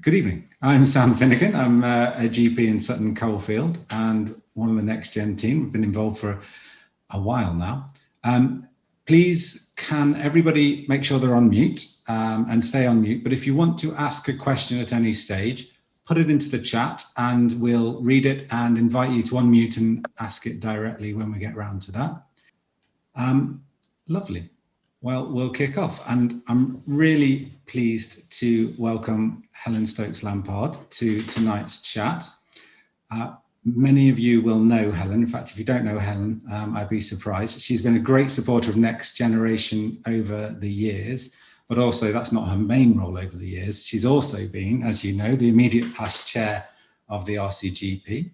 Good evening. I'm Sam Finnegan. I'm a GP in Sutton Coldfield and one of the Next Gen team. We've been involved for a while now. Please, can everybody make sure they're on mute and stay on mute? But if you want to ask a question at any stage, put it into the chat and we'll read it and invite you to unmute and ask it directly when we get around to that. Lovely. Well, we'll kick off, and I'm really pleased to welcome Helen Stokes-Lampard to tonight's chat. Many of you will know Helen. In fact, if you don't know Helen, I'd be surprised. She's been a great supporter of Next Generation over the years, but also that's not her main role over the years. She's also been, as you know, the immediate past chair of the RCGP.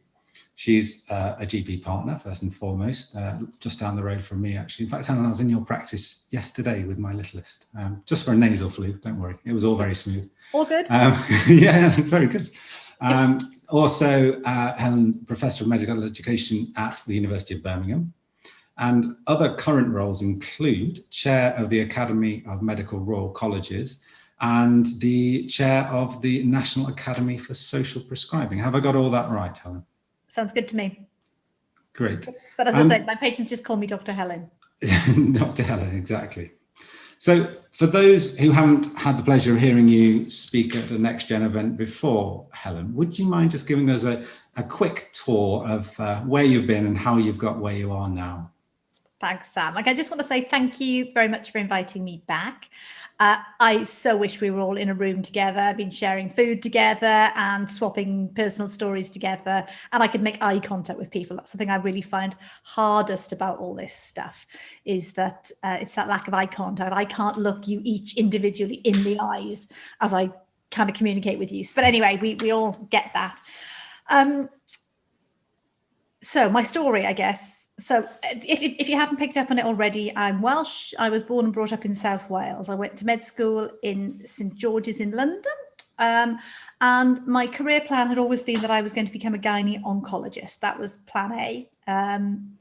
She's a GP partner, first and foremost, just down the road from me, actually. In fact, Helen, I was in your practice yesterday with my littlest, just for a nasal flu, don't worry. It was all very smooth. All good? Yeah, very good. Also, Helen, Professor of Medical Education at the University of Birmingham. And other current roles include Chair of the Academy of Medical Royal Colleges and the Chair of the National Academy for Social Prescribing. Have I got all that right, Helen? Sounds good to me. Great. But as I said, my patients just call me Dr. Helen. Dr. Helen, exactly. So for those who haven't had the pleasure of hearing you speak at a Next Gen event before, Helen, would you mind just giving us a quick tour of where you've been and how you've got where you are now? Thanks, Sam. I just want to say thank you very much for inviting me back. I so wish we were all in a room together. I've been sharing food together and swapping personal stories together, and I could make eye contact with people. That's the thing I really find hardest about all this stuff, is that it's that lack of eye contact. I can't look you each individually in the eyes as I kind of communicate with you. But anyway, we all get that. So my story, I guess. So if you haven't picked up on it already, I'm Welsh. I was born and brought up in South Wales. I went to med school in St George's in London. And my career plan had always been that I was going to become a gynae oncologist. That was plan A,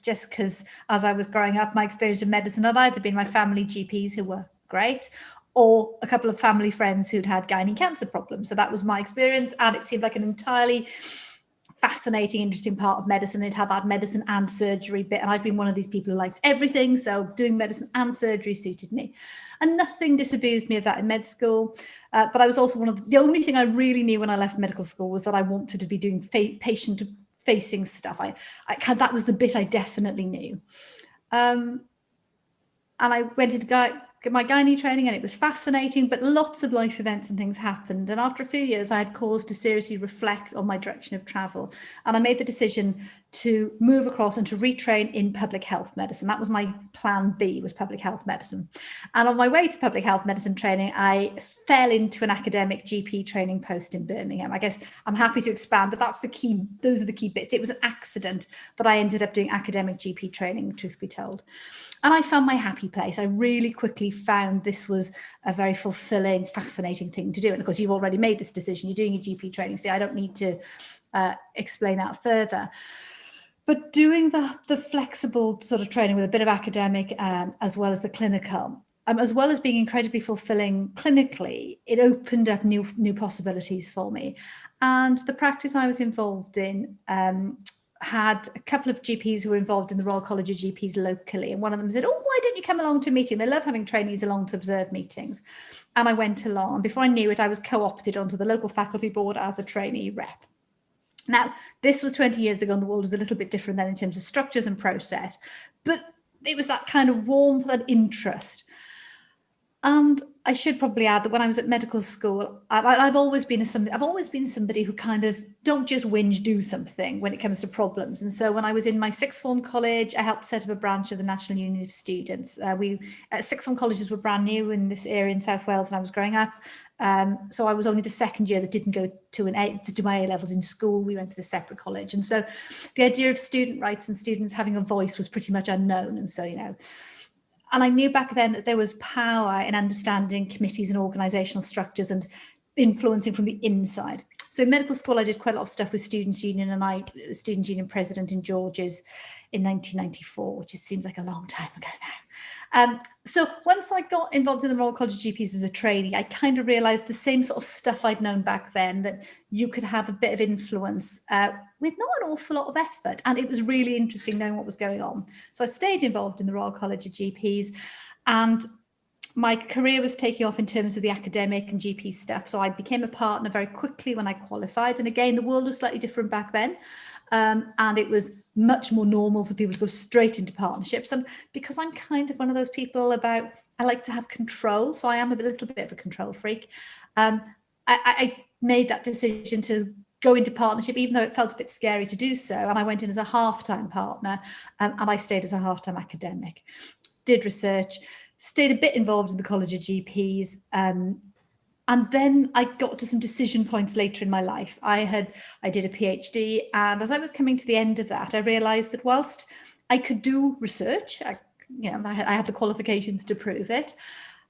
just because as I was growing up, my experience of medicine had either been my family GPs who were great, or a couple of family friends who'd had gynae cancer problems. So that was my experience. And it seemed like an entirely fascinating, interesting part of medicine. It had that medicine and surgery bit, and I've been one of these people who likes everything, so doing medicine and surgery suited me, and nothing disabused me of that in med school. But I was also the only thing I really knew when I left medical school was that I wanted to be doing patient facing stuff. That was the bit I definitely knew, and I went into my gynae training, and it was fascinating, but lots of life events and things happened. And after a few years, I had cause to seriously reflect on my direction of travel. And I made the decision to move across and to retrain in public health medicine. That was my plan B, was public health medicine. And on my way to public health medicine training, I fell into an academic GP training post in Birmingham. I guess I'm happy to expand, but that's the key. Those are the key bits. It was an accident that I ended up doing academic GP training, truth be told. And I found my happy place. I really quickly found this was a very fulfilling, fascinating thing to do. And of course, you've already made this decision. You're doing your GP training, so I don't need to explain that further. But doing the flexible sort of training with a bit of academic as well as the clinical, as well as being incredibly fulfilling clinically, it opened up new possibilities for me. And the practice I was involved in had a couple of GPs who were involved in the Royal College of GPs locally. And one of them said, "Oh, why don't you come along to a meeting? They love having trainees along to observe meetings." And I went along. And before I knew it, I was co-opted onto the local faculty board as a trainee rep. Now, this was 20 years ago, and the world was a little bit different then in terms of structures and process. But it was that kind of warmth and interest. And I should probably add that when I was at medical school, I've always been somebody who kind of don't just whinge, do something when it comes to problems. And so when I was in my sixth form college, I helped set up a branch of the National Union of Students. Sixth form colleges were brand new in this area in South Wales when I was growing up. So I was only the second year that didn't go to do my A levels in school. We went to the separate college. And so the idea of student rights and students having a voice was pretty much unknown. And so, and I knew back then that there was power in understanding committees and organisational structures and influencing from the inside. So in medical school, I did quite a lot of stuff with Students' Union, and I was Students' Union president in George's in 1994, which seems like a long time ago now. So once I got involved in the Royal College of GPs as a trainee, I kind of realised the same sort of stuff I'd known back then, that you could have a bit of influence with not an awful lot of effort. And it was really interesting knowing what was going on. So I stayed involved in the Royal College of GPs, and my career was taking off in terms of the academic and GP stuff. So I became a partner very quickly when I qualified. And again, the world was slightly different back then. And it was much more normal for people to go straight into partnerships. And because I'm kind of one of those people I like to have control. So I am a little bit of a control freak. I made that decision to go into partnership, even though it felt a bit scary to do so. And I went in as a half-time partner, and I stayed as a half-time academic, did research, stayed a bit involved in the College of GPs. And then I got to some decision points later in my life. I did a PhD, and as I was coming to the end of that, I realised that whilst I could do research, I had the qualifications to prove it,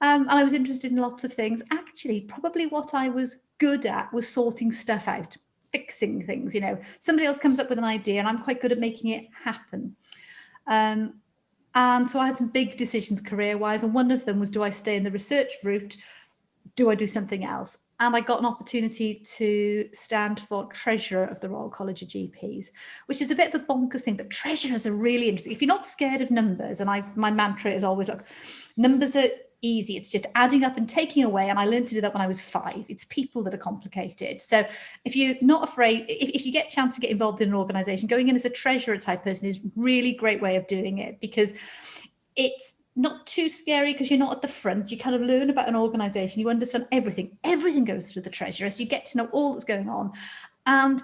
and I was interested in lots of things. Actually, probably what I was good at was sorting stuff out, fixing things. Somebody else comes up with an idea, and I'm quite good at making it happen. And so I had some big decisions career-wise, and one of them was, do I stay in the research route? Do I do something else? And I got an opportunity to stand for treasurer of the Royal College of GPs, which is a bit of a bonkers thing, but treasurers are really interesting. If you're not scared of numbers, and my mantra is always, look, numbers are easy. It's just adding up and taking away. And I learned to do that when I was 5. It's people that are complicated. So if you're not afraid, if you get a chance to get involved in an organization, going in as a treasurer type person is really great way of doing it, because it's not too scary because you're not at the front. You kind of learn about an organization, you understand everything goes through the treasurer, so you get to know all that's going on. And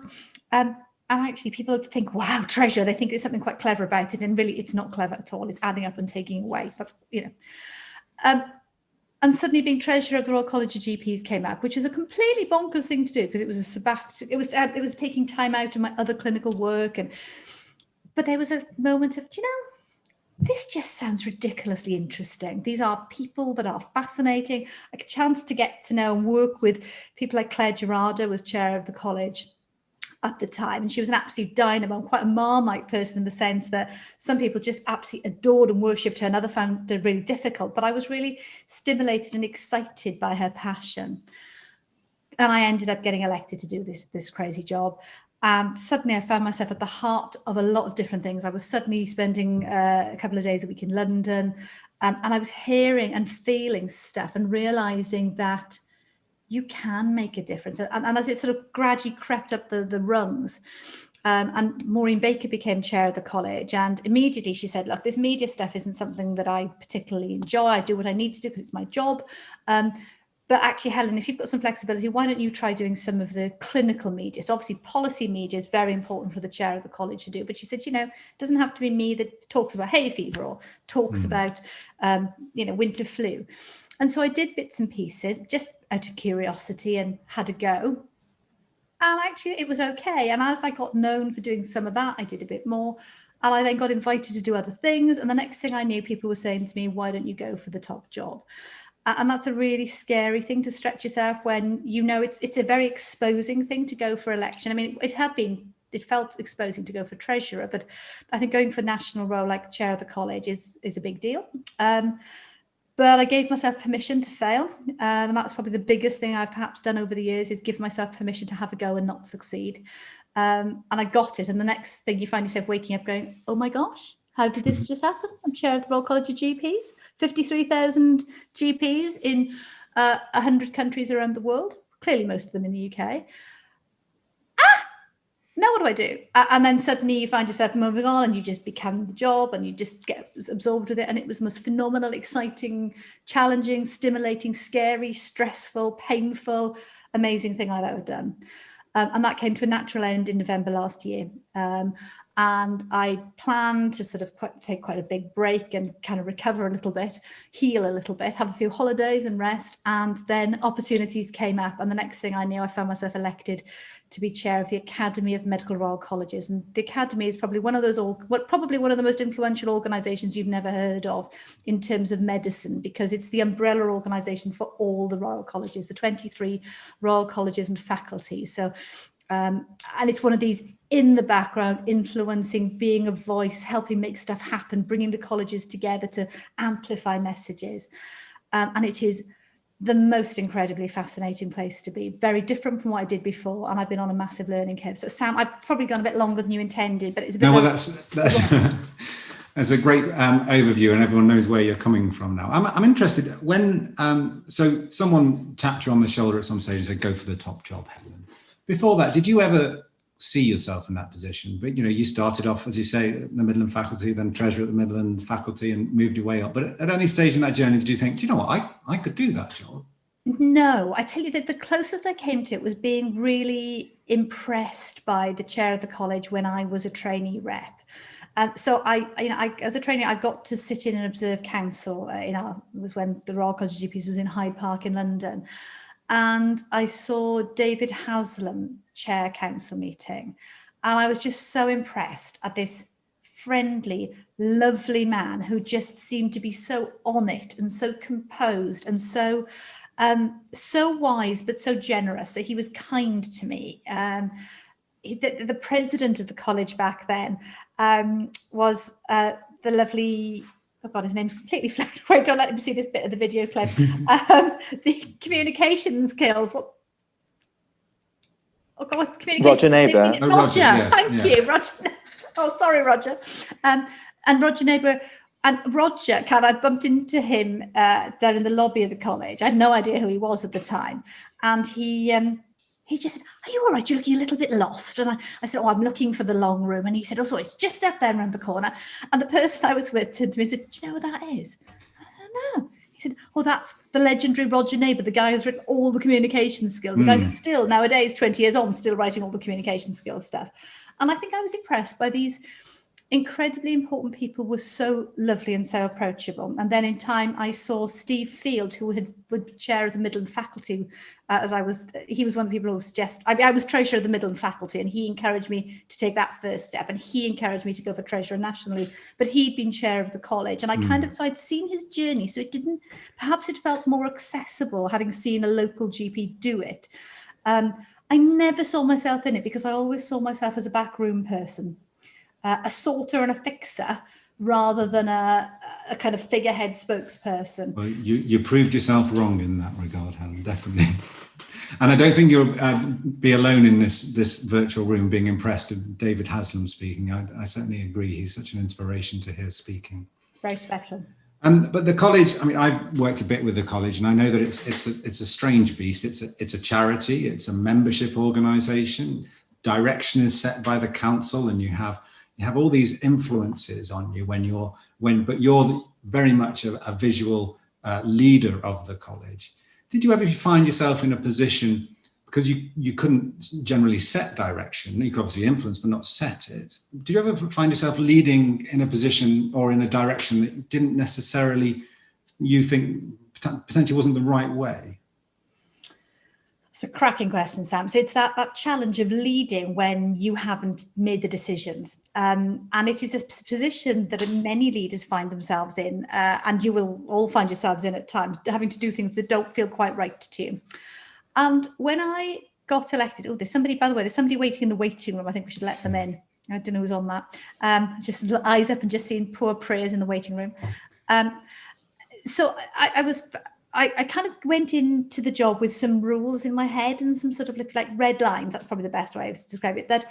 actually people think, wow, treasurer, they think there's something quite clever about it, and really it's not clever at all. It's adding up and taking away. That's and suddenly being treasurer of the Royal College of GPs came up, which was a completely bonkers thing to do, because it was a sabbatical. It was taking time out of my other clinical work, but there was a moment of, this just sounds ridiculously interesting. These are people that are fascinating. A chance to get to know and work with people like Claire Gerardo was chair of the college at the time, and she was an absolute dynamo, quite a Marmite person in the sense that some people just absolutely adored and worshipped her, and others found it really difficult. But I was really stimulated and excited by her passion, and I ended up getting elected to do this crazy job. And suddenly I found myself at the heart of a lot of different things. I was suddenly spending a couple of days a week in London, and I was hearing and feeling stuff and realizing that you can make a difference. And as it sort of gradually crept up the rungs, and Maureen Baker became chair of the college, and immediately she said, look, this media stuff isn't something that I particularly enjoy. I do what I need to do because it's my job. But actually, Helen, if you've got some flexibility, why don't you try doing some of the clinical media? So obviously policy media is very important for the chair of the college to do. But she said, it doesn't have to be me that talks about hay fever or talks about, winter flu. And so I did bits and pieces just out of curiosity and had a go. And actually it was okay. And as I got known for doing some of that, I did a bit more. And I then got invited to do other things. And the next thing I knew, people were saying to me, why don't you go for the top job? And that's a really scary thing to stretch yourself when it's a very exposing thing to go for election. I mean, it felt exposing to go for treasurer, but I think going for national role like chair of the college is a big deal. But I gave myself permission to fail. And that's probably the biggest thing I've perhaps done over the years, is give myself permission to have a go and not succeed. And I got it. And the next thing, you find yourself waking up going, oh my gosh, how did this just happen? I'm chair of the Royal College of GPs, 53,000 GPs in 100 countries around the world, clearly most of them in the UK. Now what do I do? And then suddenly you find yourself moving on, and you just become the job, and you just get absorbed with it. And it was the most phenomenal, exciting, challenging, stimulating, scary, stressful, painful, amazing thing I've ever done. And that came to a natural end in November last year. And I planned to sort of take quite a big break and kind of recover a little bit, heal a little bit, have a few holidays and rest. And then opportunities came up. And the next thing I knew, I found myself elected to be chair of the Academy of Medical Royal Colleges. And the Academy is probably one of the most influential organisations you've never heard of in terms of medicine, because it's the umbrella organisation for all the Royal Colleges, the 23 Royal Colleges and faculties. So, and it's one of these in the background, influencing, being a voice, helping make stuff happen, bringing the colleges together to amplify messages. And it is the most incredibly fascinating place to be. Very different from what I did before, and I've been on a massive learning curve. So Sam, I've probably gone a bit longer than you intended, but it's a bit. No, well, that's a great overview, and everyone knows where you're coming from now. I'm interested when so someone tapped you on the shoulder at some stage and said, "Go for the top job, Helen." Before that, did you ever see yourself in that position? But you started off, as you say, at the Midland faculty, then treasurer at the Midland faculty, and moved your way up. But at any stage in that journey, did you think, do you know what, I could do that job? No, I tell you that the closest I came to it was being really impressed by the chair of the college when I was a trainee rep. So I as a trainee, I got to sit in and observe council. It was when the Royal College of GPs was in Hyde Park in London. And I saw David Haslam chair council meeting, and I was just so impressed at this friendly, lovely man who just seemed to be so on it and so composed and so wise but so generous. So he was kind to me. The president of the college back then was the lovely. Oh God, his name's completely flown away. Don't let him see this bit of the video clip. The communication skills. What? Oh God, communication. Roger Neighbour. Oh, Roger, yes, thank you, Roger. Oh, sorry, Roger. And Roger Neighbour. And Roger, I bumped into him down in the lobby of the college. I had no idea who he was at the time, and he just said, "Are you all right? You're looking a little bit lost." And I said, "Oh, I'm looking for the long room." And he said, "Oh, so it's just up there around the corner." And the person I was with turned to me and said, "Do you know what that is?" I don't know. He said, "Oh, that's the legendary Roger Neighbour, the guy who's written all the communication skills. The guy who's still, nowadays, 20 years on, still writing all the communication skills stuff." And I think I was impressed by these incredibly important people were so lovely and so approachable. And then in time, I saw Steve Field, who was chair of the Midland faculty, he was one of the people who suggested, I was treasurer of the Midland faculty, and he encouraged me to take that first step, and he encouraged me to go for treasurer nationally, but he'd been chair of the college, and so I'd seen his journey, so perhaps it felt more accessible having seen a local GP do it. I never saw myself in it because I always saw myself as a backroom person. A sorter and a fixer rather than a kind of figurehead spokesperson. Well, you proved yourself wrong in that regard, Helen, definitely. And I don't think you'll be alone in this virtual room being impressed with David Haslam speaking. I certainly agree. He's such an inspiration to hear speaking. It's very special. But the college, I mean, I've worked a bit with the college, and I know that it's a strange beast. It's a charity. It's a membership organisation. Direction is set by the council, and you have all these influences on you but you're very much a visual leader of the college. Did you ever find yourself in a position, because you couldn't generally set direction, you could obviously influence but not set it, did you ever find yourself leading in a position or in a direction that didn't necessarily, you think potentially wasn't the right way? It's a cracking question, Sam. So it's that challenge of leading when you haven't made the decisions. And it is a position that many leaders find themselves in, and you will all find yourselves in at times, having to do things that don't feel quite right to you. And when I got elected, there's somebody waiting in the waiting room. I think we should let them in. I don't know who's on that. Just eyes up and just seeing poor prayers in the waiting room. So I kind of went into the job with some rules in my head and some sort of like red lines. That's probably the best way to describe it. That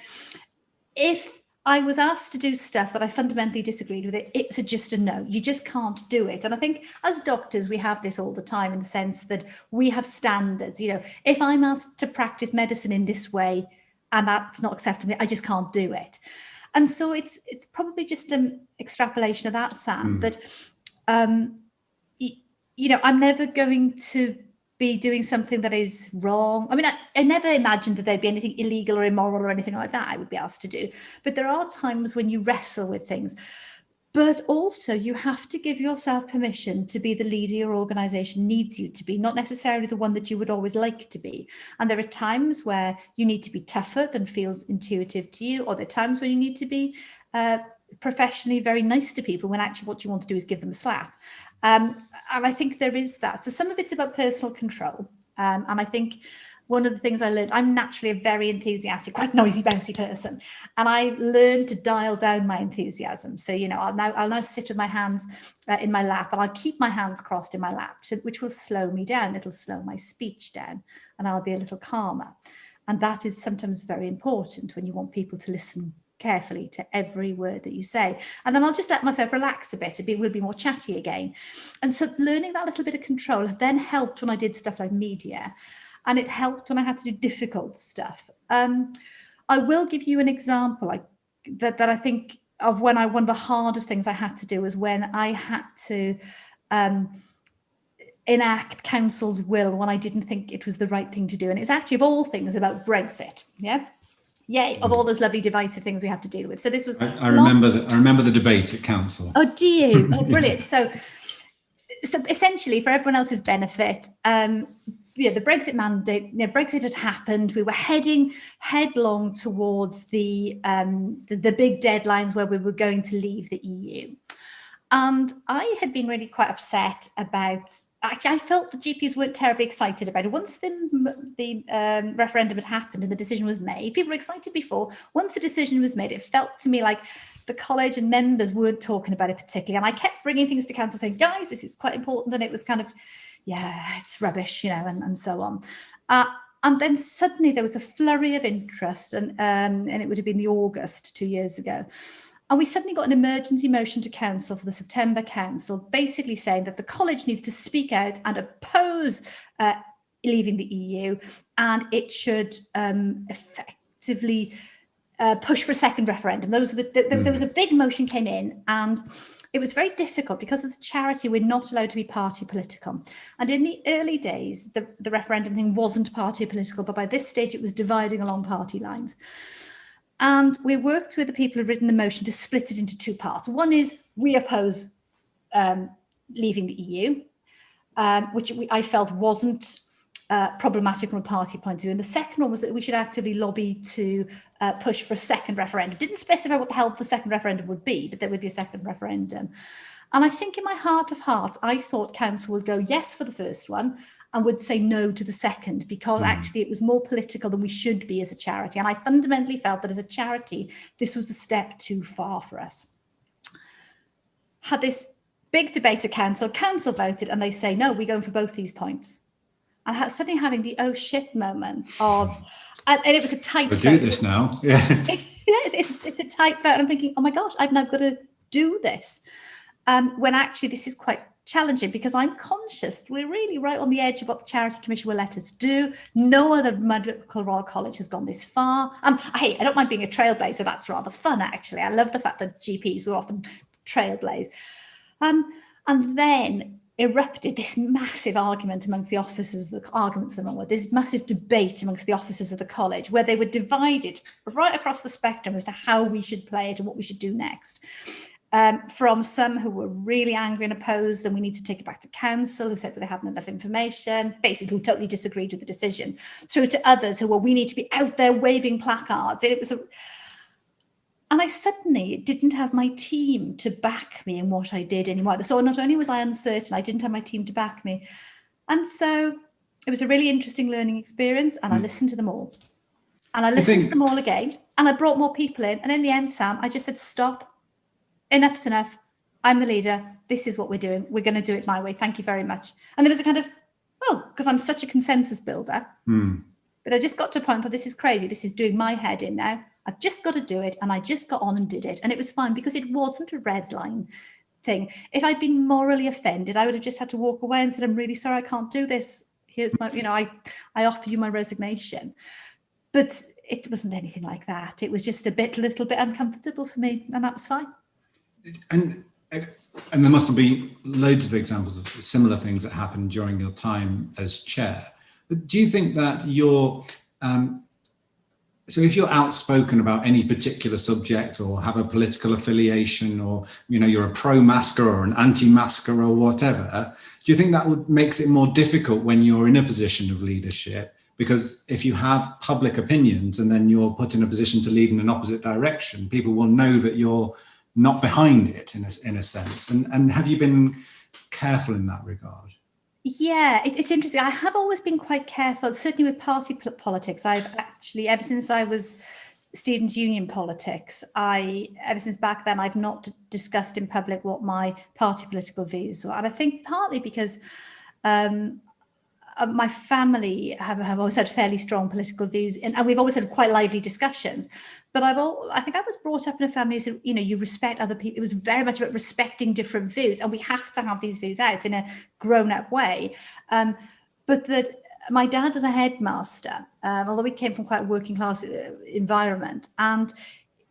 if I was asked to do stuff that I fundamentally disagreed with, it's just a no. You just can't do it. And I think as doctors, we have this all the time in the sense that we have standards. If I'm asked to practice medicine in this way and that's not acceptable, I just can't do it. And so it's probably just an extrapolation of that, Sam. But I'm never going to be doing something that is wrong. I mean, I never imagined that there'd be anything illegal or immoral or anything like that I would be asked to do. But there are times when you wrestle with things. But also you have to give yourself permission to be the leader your organisation needs you to be, not necessarily the one that you would always like to be. And there are times where you need to be tougher than feels intuitive to you, or there are times when you need to be professionally very nice to people when actually what you want to do is give them a slap. And I think there is that. So some of it's about personal control. And I think one of the things I learned, I'm naturally a very enthusiastic, quite noisy, bouncy person. And I learned to dial down my enthusiasm. So, you know, I'll now sit with my hands in my lap, and I'll keep my hands crossed in my lap, which will slow me down. It'll slow my speech down, and I'll be a little calmer. And that is sometimes very important when you want people to listen carefully to every word that you say. And then I'll just let myself relax a bit. We'll be more chatty again. And so learning that little bit of control then helped when I did stuff like media, and it helped when I had to do difficult stuff. I will give you an example that I think of when one of the hardest things I had to do was when I had to enact council's will when I didn't think it was the right thing to do. And it's actually, of all things, about Brexit. Yeah. Yay, of all those lovely divisive things we have to deal with. So this was I remember the debate at council. Oh, do you? Oh, brilliant. So essentially, for everyone else's benefit, the Brexit mandate, Brexit had happened. We were heading headlong towards the big deadlines where we were going to leave the EU. And I had been really quite upset about, actually, I felt the GPs weren't terribly excited about it. Once the referendum had happened and the decision was made, people were excited before. Once the decision was made, it felt to me like the college and members weren't talking about it particularly. And I kept bringing things to council saying, guys, this is quite important. And it was kind of, yeah, it's rubbish, and so on. And then suddenly there was a flurry of interest, and it would have been the August 2 years ago. And we suddenly got an emergency motion to council for the September council, basically saying that the college needs to speak out and oppose leaving the EU, and it should effectively push for a second referendum. There was a big motion came in, and it was very difficult because as a charity, we're not allowed to be party political. And in the early days, the referendum thing wasn't party political, but by this stage, it was dividing along party lines. And we worked with the people who've written the motion to split it into two parts. One is we oppose leaving the EU, which I felt wasn't problematic from a party point of view. And the second one was that we should actively lobby to push for a second referendum. Didn't specify what the hell the second referendum would be, but there would be a second referendum. And I think in my heart of hearts, I thought council would go yes for the first one and would say no to the second, because actually it was more political than we should be as a charity. And I fundamentally felt that as a charity, this was a step too far for us. Had this big debate at council voted, and they say, no, we're going for both these points. And suddenly having the oh shit moment of, and it was a tight vote. We'll do this now. Yeah. it's a tight vote. And I'm thinking, oh my gosh, I've now got to do this. When actually this is quite challenging, because I'm conscious we're really right on the edge of what the Charity Commission will let us do. No other medical Royal College has gone this far. I don't mind being a trailblazer. That's rather fun, actually. I love the fact that GPs will often trailblaze. And then erupted this massive argument amongst the officers, this massive debate amongst the officers of the college, where they were divided right across the spectrum as to how we should play it and what we should do next. From some who were really angry and opposed, and we need to take it back to council, who said that they hadn't enough information, basically who totally disagreed with the decision, through to others who were, we need to be out there waving placards. And I suddenly didn't have my team to back me in what I did anymore. So not only was I uncertain, I didn't have my team to back me. And so it was a really interesting learning experience, and I listened to them all. And I listened to them all again, and I brought more people in. And in the end, Sam, I just said, stop. Enough's enough. I'm the leader. This is what we're doing. We're going to do it my way. Thank you very much. And there was a kind of, because I'm such a consensus builder. But I just got to a point where this is crazy. This is doing my head in now. I've just got to do it. And I just got on and did it. And it was fine because it wasn't a red line thing. If I'd been morally offended, I would have just had to walk away and said, I'm really sorry, I can't do this. Here's my, I offer you my resignation. But it wasn't anything like that. It was just a little bit uncomfortable for me. And that was fine. And there must have been loads of examples of similar things that happened during your time as chair. But do you think that so if you're outspoken about any particular subject or have a political affiliation, or you're a pro-masker or an anti-masker or whatever, do you think that makes it more difficult when you're in a position of leadership? Because if you have public opinions and then you're put in a position to lead in an opposite direction, people will know that you're not behind it in a sense. And have you been careful in that regard? Yeah, it's interesting. I have always been quite careful, certainly with party politics. I've actually, ever since I was students' union politics, ever since back then, I've not discussed in public what my party political views were. And I think partly because my family have always had fairly strong political views, and we've always had quite lively discussions. But I think I was brought up in a family so you respect other people. It was very much about respecting different views, and we have to have these views out in a grown-up way. But that my dad was a headmaster, although we came from quite a working class environment, and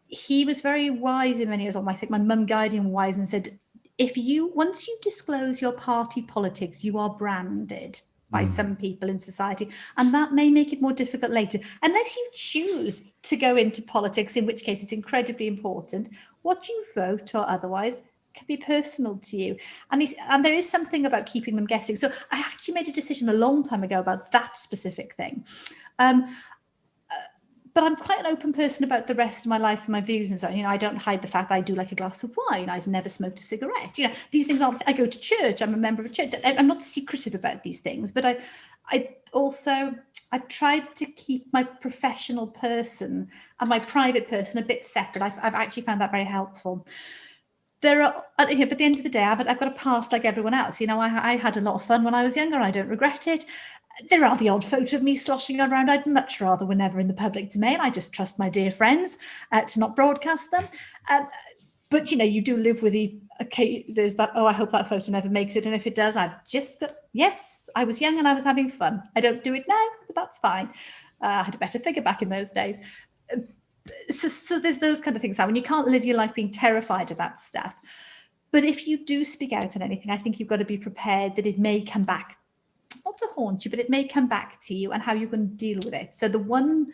he was very wise in many ways. I think my mum guided him wise and said, once you disclose your party politics, you are branded by some people in society, and that may make it more difficult later, unless you choose to go into politics, in which case it's incredibly important. What you vote or otherwise can be personal to you, and there is something about keeping them guessing. So I actually made a decision a long time ago about that specific thing. But I'm quite an open person about the rest of my life and my views and so on. I don't hide the fact that I do like a glass of wine. I've never smoked a cigarette. These things aren't. I go to church. I'm a member of a church. I'm not secretive about these things. But I've tried to keep my professional person and my private person a bit separate. I've actually found that very helpful. But at the end of the day, I've got a past like everyone else. I had a lot of fun when I was younger. I don't regret it. There are the odd photo of me sloshing around. I'd much rather were never in the public domain. I just trust my dear friends to not broadcast them. But you do live with there's that, I hope that photo never makes it. And if it does, I've just got, yes, I was young and I was having fun. I don't do it now, but that's fine. I had a better figure back in those days. So there's those kind of things. When you can't live your life being terrified of that stuff. But if you do speak out on anything, I think you've got to be prepared that it may come back, not to haunt you, but it may come back to you, and how you can deal with it. So the one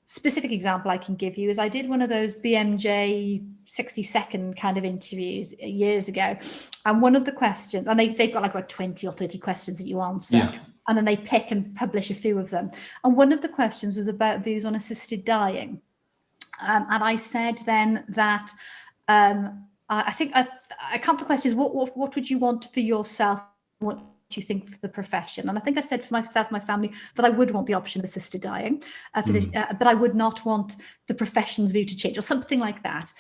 specific example I can give you is I did one of those BMJ 60-second kind of interviews years ago. And one of the questions, and they've got like about 20 or 30 questions that you answer. Yeah. And then they pick and publish a few of them. And one of the questions was about views on assisted dying. And I said then that I think a couple of questions, what would you want for yourself? What do you think for the profession? And I think I said for myself, my family, that I would want the option of assisted dying, but I would not want the profession's view to change, or something like that.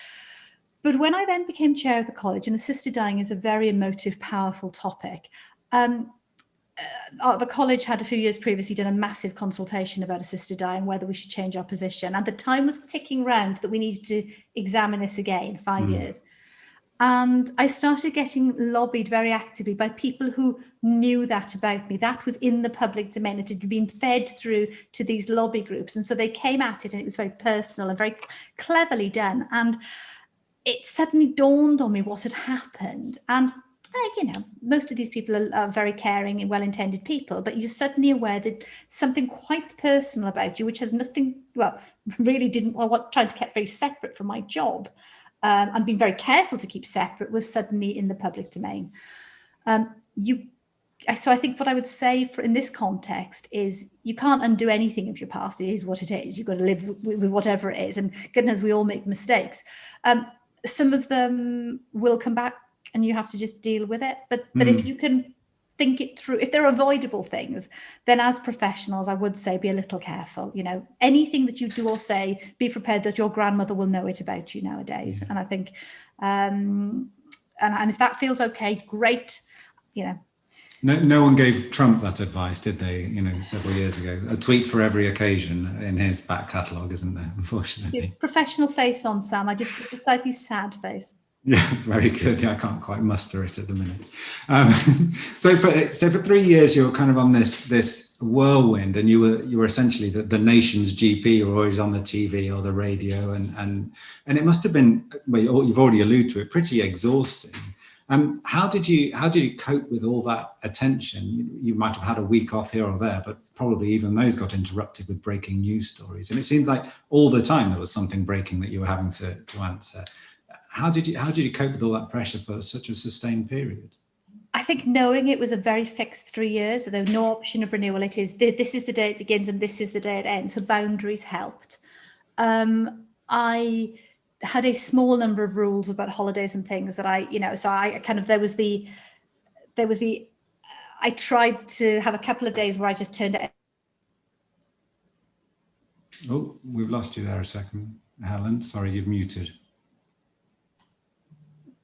But when I then became chair of the college, and assisted dying is a very emotive, powerful topic, the college had a few years previously done a massive consultation about assisted dying, whether we should change our position. And the time was ticking round that we needed to examine this again, 5 years. And I started getting lobbied very actively by people who knew that about me. That was in the public domain. It had been fed through to these lobby groups. And so they came at it, and it was very personal and very cleverly done. And it suddenly dawned on me what had happened. And most of these people are very caring and well-intended people, but you're suddenly aware that something quite personal about you, which has nothing, really tried to keep very separate from my job, and being very careful to keep separate, was suddenly in the public domain. So I think what I would say in this context is you can't undo anything of your past. It is what it is. You've got to live with whatever it is. And goodness, we all make mistakes. Some of them will come back, and you have to just deal with it. But if you can think it through, if they're avoidable things, then as professionals, I would say be a little careful. Anything that you do or say, be prepared that your grandmother will know it about you nowadays. And I think, and if that feels okay, great. No one gave Trump that advice, did they? Several years ago. A tweet for every occasion in his back catalogue, isn't there? Unfortunately. Professional face on, Sam. I just put beside his sad face. Yeah, very good. I can't quite muster it at the minute. So for 3 years, you were kind of on this whirlwind, and you were essentially the nation's GP. You were always on the TV or the radio, and it must have been, you've already alluded to it, pretty exhausting. How did you cope with all that attention? You might have had a week off here or there, but probably even those got interrupted with breaking news stories, and it seemed like all the time there was something breaking that you were having to answer. How did you cope with all that pressure for such a sustained period? I think knowing it was a very fixed 3 years, so there was no option of renewal. It is this is the day it begins and this is the day it ends. So boundaries helped. I had a small number of rules about holidays and things that I I tried to have a couple of days where I just turned it. Oh, we've lost you there a second, Helen. Sorry, you've muted.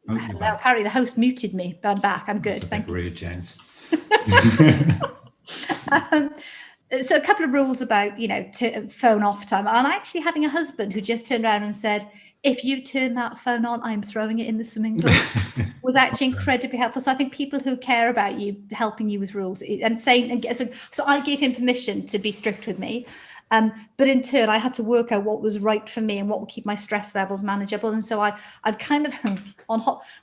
Oh, Hello, apparently the host muted me, but I'm back. I'm good. That's a Thank bit you. rude, James. So a couple of rules about, phone off time. And actually having a husband who just turned around and said, if you turn that phone on, I'm throwing it in the swimming pool, was actually incredibly helpful. So I think people who care about you, helping you with rules and saying, so I gave him permission to be strict with me. But in turn, I had to work out what was right for me and what would keep my stress levels manageable. And so I've kind of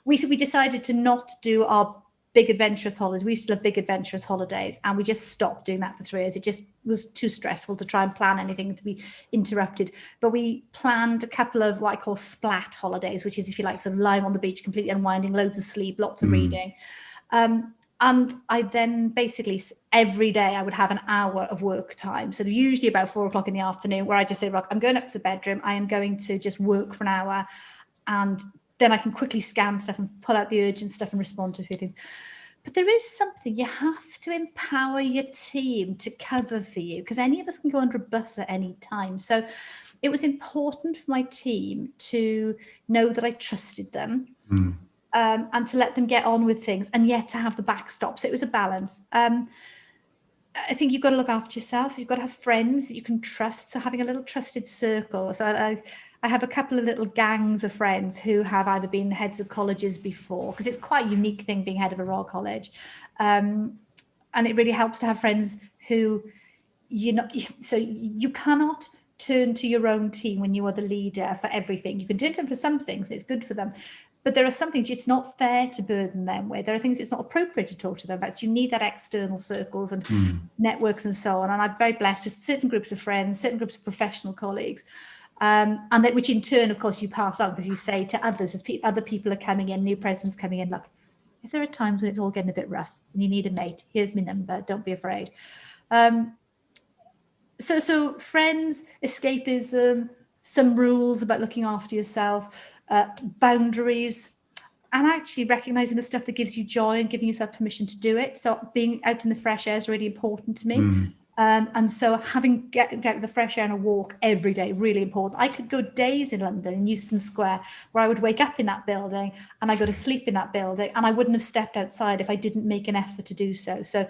we decided to not do our big adventurous holidays. We used to have big adventurous holidays, and we just stopped doing that for 3 years. It just was too stressful to try and plan anything to be interrupted. But we planned a couple of what I call splat holidays, which is, if you like, sort of lying on the beach, completely unwinding, loads of sleep, lots of reading. And I then basically every day I would have an hour of work time. So usually about 4 o'clock in the afternoon, where I just say, right, I'm going up to the bedroom. I am going to just work for an hour, and then I can quickly scan stuff and pull out the urgent stuff and respond to a few things. But there is something, you have to empower your team to cover for you, because any of us can go under a bus at any time. So it was important for my team to know that I trusted them. And to let them get on with things, and yet to have the backstop. So it was a balance. I think you've got to look after yourself. You've got to have friends that you can trust. So having a little trusted circle. So I have a couple of little gangs of friends who have either been heads of colleges before, because it's quite a unique thing being head of a Royal College. And it really helps to have friends who, so you cannot turn to your own team when you are the leader for everything. You can turn to them for some things, it's good for them. But there are some things it's not fair to burden them with. There are things it's not appropriate to talk to them about. So you need that external circles and networks and so on. And I'm very blessed with certain groups of friends, certain groups of professional colleagues, and that, which in turn, of course, you pass on, because you say to others, as other people are coming in, new presidents coming in, look, if there are times when it's all getting a bit rough and you need a mate, here's my number, don't be afraid. So friends, escapism, some rules about looking after yourself, boundaries, and actually recognizing the stuff that gives you joy and giving yourself permission to do it. So being out in the fresh air is really important to me. And so having get out the fresh air and a walk every day, really important. I could go days in London, in Euston Square, where I would wake up in that building and I go to sleep in that building, and I wouldn't have stepped outside if I didn't make an effort to do so. So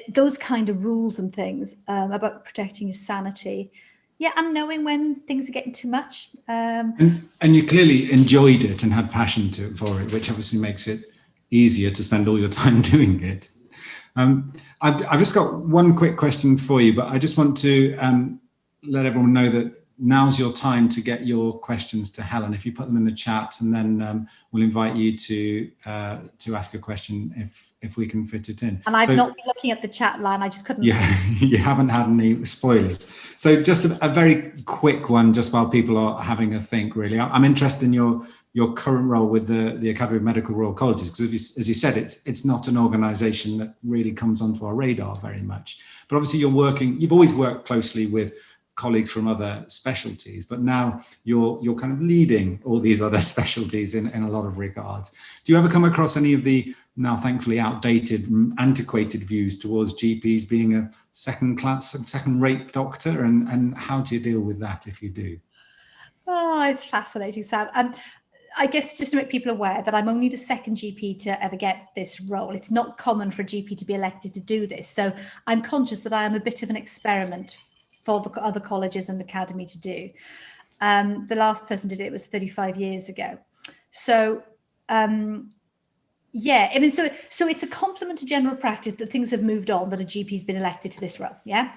those kind of rules and things about protecting your sanity. Yeah, and knowing when things are getting too much. And you clearly enjoyed it and had passion for it, which obviously makes it easier to spend all your time doing it. I've just got one quick question for you, but I just want to let everyone know that now's your time to get your questions to Helen. If you put them in the chat, and then we'll invite you to ask a question if we can fit it in. And I've not been looking at the chat line, I just couldn't. Yeah, you haven't had any spoilers. So just a very quick one, just while people are having a think, really. I'm interested in your current role with the Academy of Medical Royal Colleges, because as you said, it's not an organisation that really comes onto our radar very much. But obviously you've always worked closely with colleagues from other specialties, but now you're kind of leading all these other specialties in a lot of regards. Do you ever come across any of the now thankfully outdated, antiquated views towards GPs being a second-rate doctor, and how do you deal with that if you do? Oh, it's fascinating, Sam. I guess just to make people aware that I'm only the second GP to ever get this role. It's not common for a GP to be elected to do this. So I'm conscious that I am a bit of an experiment for the other colleges and academy to do. The last person to do it was 35 years ago. So yeah, I mean, so it's a compliment to general practice that things have moved on, that a GP has been elected to this role. Yeah.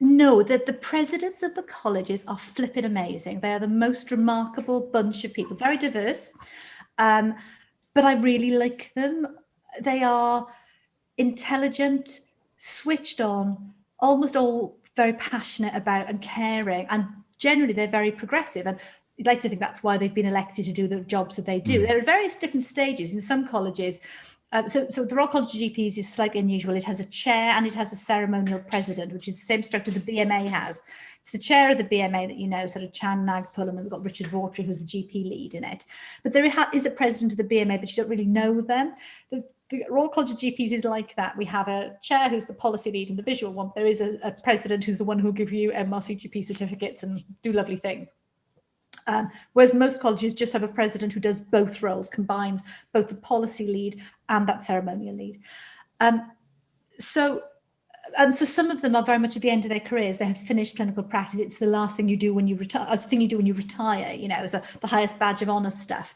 No, that the presidents of the colleges are flipping amazing. They are the most remarkable bunch of people, very diverse, but I really like them. They are intelligent, switched on, almost all very passionate about and caring, and generally they're very progressive. And I'd like to think that's why they've been elected to do the jobs that they do. There are various different stages in some colleges. So the Royal College of GPs is slightly unusual. It has a chair and it has a ceremonial president, which is the same structure the BMA has. It's the chair of the BMA that you know, sort of Chan Nagpal, and then we've got Richard Vaughtry, who's the GP lead in it. But there is a president of the BMA, but you don't really know them. The Royal College of GPs is like that. We have a chair who's the policy lead and the visual one. There is a president who's the one who'll give you MRCGP certificates and do lovely things. Whereas most colleges just have a president who does both roles, combines both the policy lead and that ceremonial lead. So some of them are very much at the end of their careers. They have finished clinical practice. It's the last thing you do when you retire, the thing you do when you retire, you know, so the highest badge of honor stuff.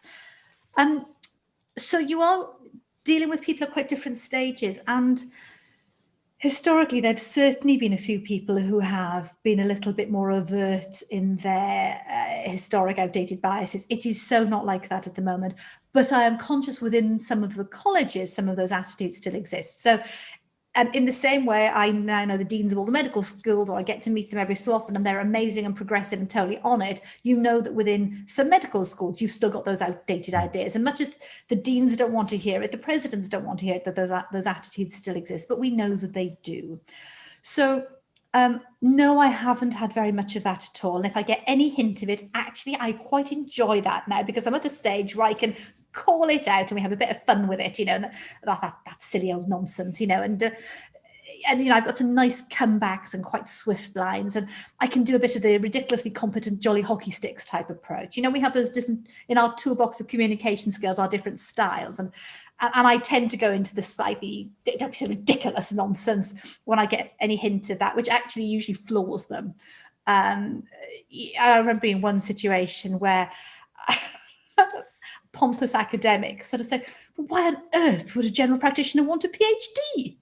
So you are dealing with people at quite different stages, and historically, there've certainly been a few people who have been a little bit more overt in their historic outdated biases. It is so not like that at the moment, but I am conscious within some of the colleges, some of those attitudes still exist. So in the same way, I now know the deans of all the medical schools, or I get to meet them every so often, and they're amazing and progressive and totally on it. You know that within some medical schools, you've still got those outdated ideas. And much as the deans don't want to hear it, the presidents don't want to hear it, that those attitudes still exist, but we know that they do. So no, I haven't had very much of that at all. And if I get any hint of it, actually, I quite enjoy that now, because I'm at a stage where I can call it out and we have a bit of fun with it, you know, and that silly old nonsense, you know, and you know, I've got some nice comebacks and quite swift lines, and I can do a bit of the ridiculously competent jolly hockey sticks type approach. You know, we have those different, in our toolbox of communication skills, our different styles, and I tend to go into the slightly ridiculous nonsense when I get any hint of that, which actually usually floors them. I remember in one situation where pompous academic sort of said, "But why on earth would a general practitioner want a PhD?"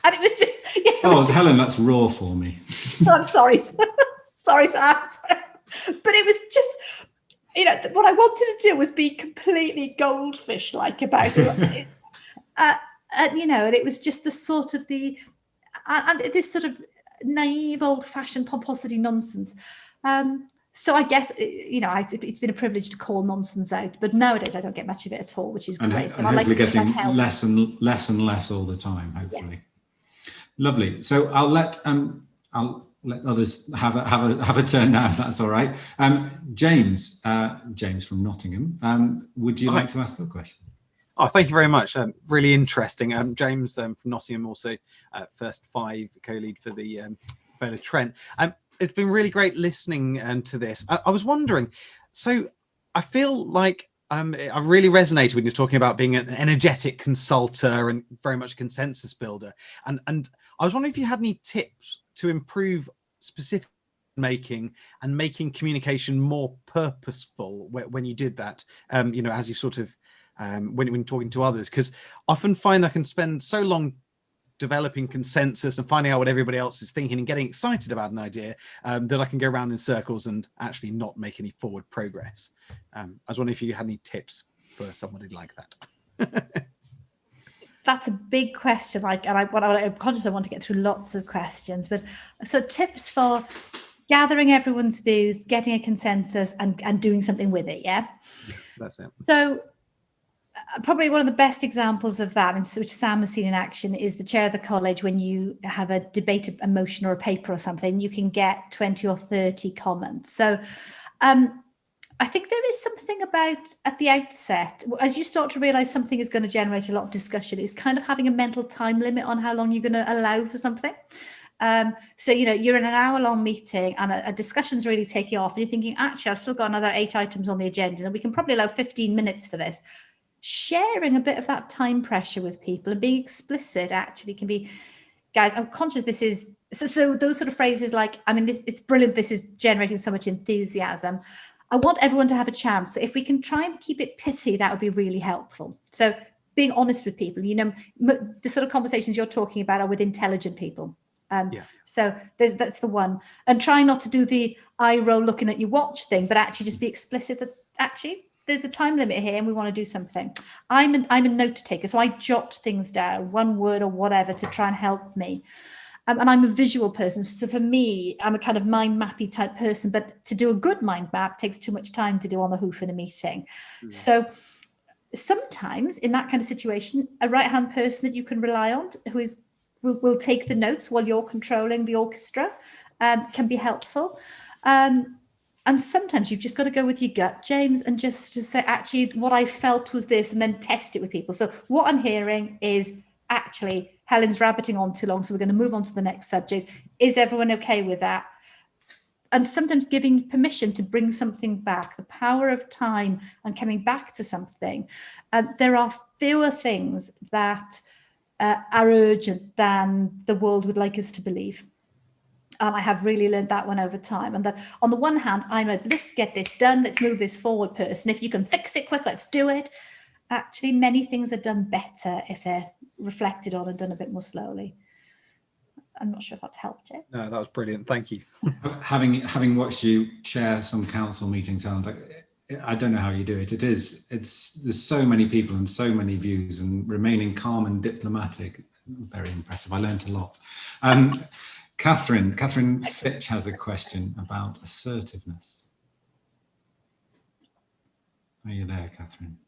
And it was just, Helen, that's raw for me. I'm sorry, sorry, Sam. But it was just, you know, what I wanted to do was be completely goldfish-like about it, and you know, and it was just the sort of and this sort of naive, old-fashioned pomposity nonsense. So I guess, you know, it's been a privilege to call nonsense out, but nowadays I don't get much of it at all, which is great. And hopefully getting less and less all the time, hopefully. Yeah. Lovely. So I'll let others have a turn now, if that's all right. James from Nottingham, would you like to ask a question? Oh, thank you very much. Really interesting. James from Nottingham, also first 5 co-lead for the Vale of Trent. It's been really great listening to this. I was wondering, so I feel like I really resonated when you're talking about being an energetic consulter and very much a consensus builder. And I was wondering if you had any tips to improve specific making and making communication more purposeful when you did that, you know, as you sort of, when talking to others, because I often find I can spend so long developing consensus and finding out what everybody else is thinking and getting excited about an idea that I can go around in circles and actually not make any forward progress. I was wondering if you had any tips for somebody like that. That's a big question. Like, and I'm conscious I want to get through lots of questions, but so tips for gathering everyone's views, getting a consensus, and doing something with it. Yeah, that's it. So probably one of the best examples of that, which Sam has seen in action, is the chair of the college. When you have a debate, a motion or a paper or something, you can get 20 or 30 comments. So I think there is something about, at the outset, as you start to realize something is going to generate a lot of discussion, is kind of having a mental time limit on how long you're going to allow for something. So, you know, you're in an hour-long meeting and a discussion's really taking off, and you're thinking, actually, I've still got another 8 items on the agenda, and we can probably allow 15 minutes for this. Sharing a bit of that time pressure with people and being explicit actually can be, guys, I'm conscious this is, so those sort of phrases like, I mean, it's brilliant, this is generating so much enthusiasm. I want everyone to have a chance. So if we can try and keep it pithy, that would be really helpful. So being honest with people, you know, the sort of conversations you're talking about are with intelligent people. So that's the one. And trying not to do the eye roll looking at your watch thing, but actually just be explicit that actually there's a time limit here and we want to do something. I'm a note taker, so I jot things down, one word or whatever, to try and help me. And I'm a visual person, so for me, I'm a kind of mind mappy type person, but to do a good mind map takes too much time to do on the hoof in a meeting. So sometimes in that kind of situation, a right-hand person that you can rely on, who will take the notes while you're controlling the orchestra, can be helpful. And sometimes you've just got to go with your gut, James, and just to say, actually, what I felt was this, and then test it with people. So what I'm hearing is, actually, Helen's rabbiting on too long, so we're going to move on to the next subject. Is everyone okay with that? And sometimes giving permission to bring something back, the power of time and coming back to something. There are fewer things that are urgent than the world would like us to believe. And I have really learned that one over time. And that on the one hand, I'm a let's get this done, let's move this forward person. If you can fix it quick, let's do it. Actually, many things are done better if they're reflected on and done a bit more slowly. I'm not sure if that's helped, James. No, that was brilliant. Thank you. Having watched you chair some council meetings, I don't know how you do it. There's so many people and so many views, and remaining calm and diplomatic, very impressive. I learned a lot. Catherine Fitch has a question about assertiveness. Are you there, Catherine?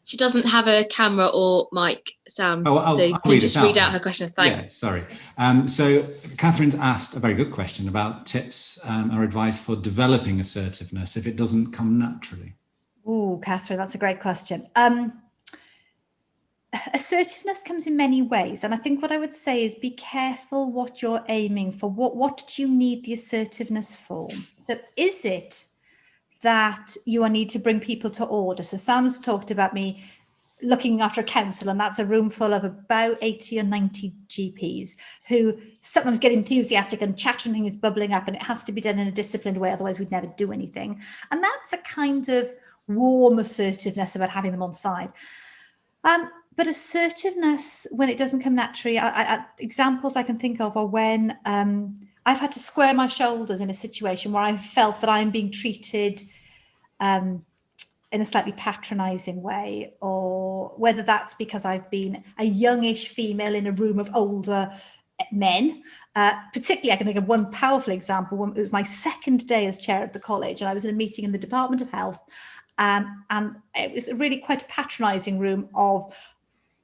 She doesn't have a camera or mic, Sam, so you can just read out her question. Thanks. Yeah, sorry. So Catherine's asked a very good question about tips or advice for developing assertiveness if it doesn't come naturally. Oh, Catherine, that's a great question. Assertiveness comes in many ways, and I think what I would say is be careful what you're aiming for. What do you need the assertiveness for? So is it that you need to bring people to order? So Sam's talked about me looking after a council, and that's a room full of about 80 or 90 GPs who sometimes get enthusiastic and chattering is bubbling up, and it has to be done in a disciplined way, otherwise we'd never do anything. And that's a kind of warm assertiveness about having them on side. But assertiveness, when it doesn't come naturally, examples I can think of are when I've had to square my shoulders in a situation where I felt that I'm being treated in a slightly patronising way, or whether that's because I've been a youngish female in a room of older men. Particularly, I can think of one powerful example. When it was my second day as chair of the college, and I was in a meeting in the Department of Health, and it was really quite a patronising room of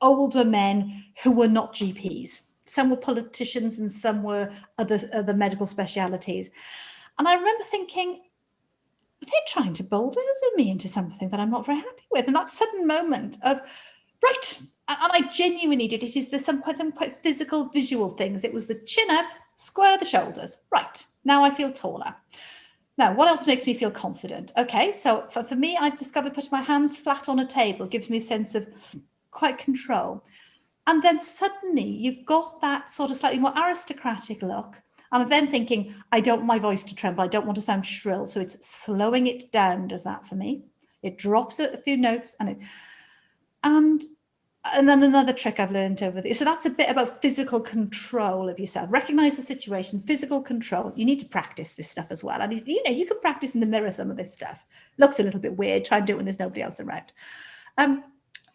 older men who were not GPs. Some were politicians and some were other medical specialities. And I remember thinking, they're trying to bulldoze me into something that I'm not very happy with. And that sudden moment of, right, and I genuinely did. It is some quite physical, visual things. It was the chin up, square the shoulders. Right, now I feel taller. Now, what else makes me feel confident? Okay, so for me, I've discovered putting my hands flat on a table gives me a sense of quite control. And then suddenly you've got that sort of slightly more aristocratic look. And I'm then thinking, I don't want my voice to tremble. I don't want to sound shrill. So it's slowing it down, does that for me. It drops a few notes and then another trick I've learned over this. So that's a bit about physical control of yourself. Recognize the situation, physical control. You need to practice this stuff as well. I mean, you can practice in the mirror some of this stuff. Looks a little bit weird. Try and do it when there's nobody else around.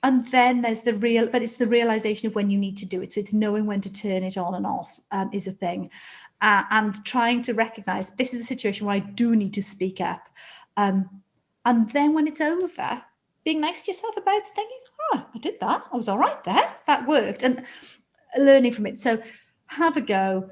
And then there's it's the realization of when you need to do it. So it's knowing when to turn it on and off is a thing. And trying to recognize this is a situation where I do need to speak up. And then when it's over, being nice to yourself about it, thinking, oh, I did that. I was all right there. That worked. And learning from it. So have a go.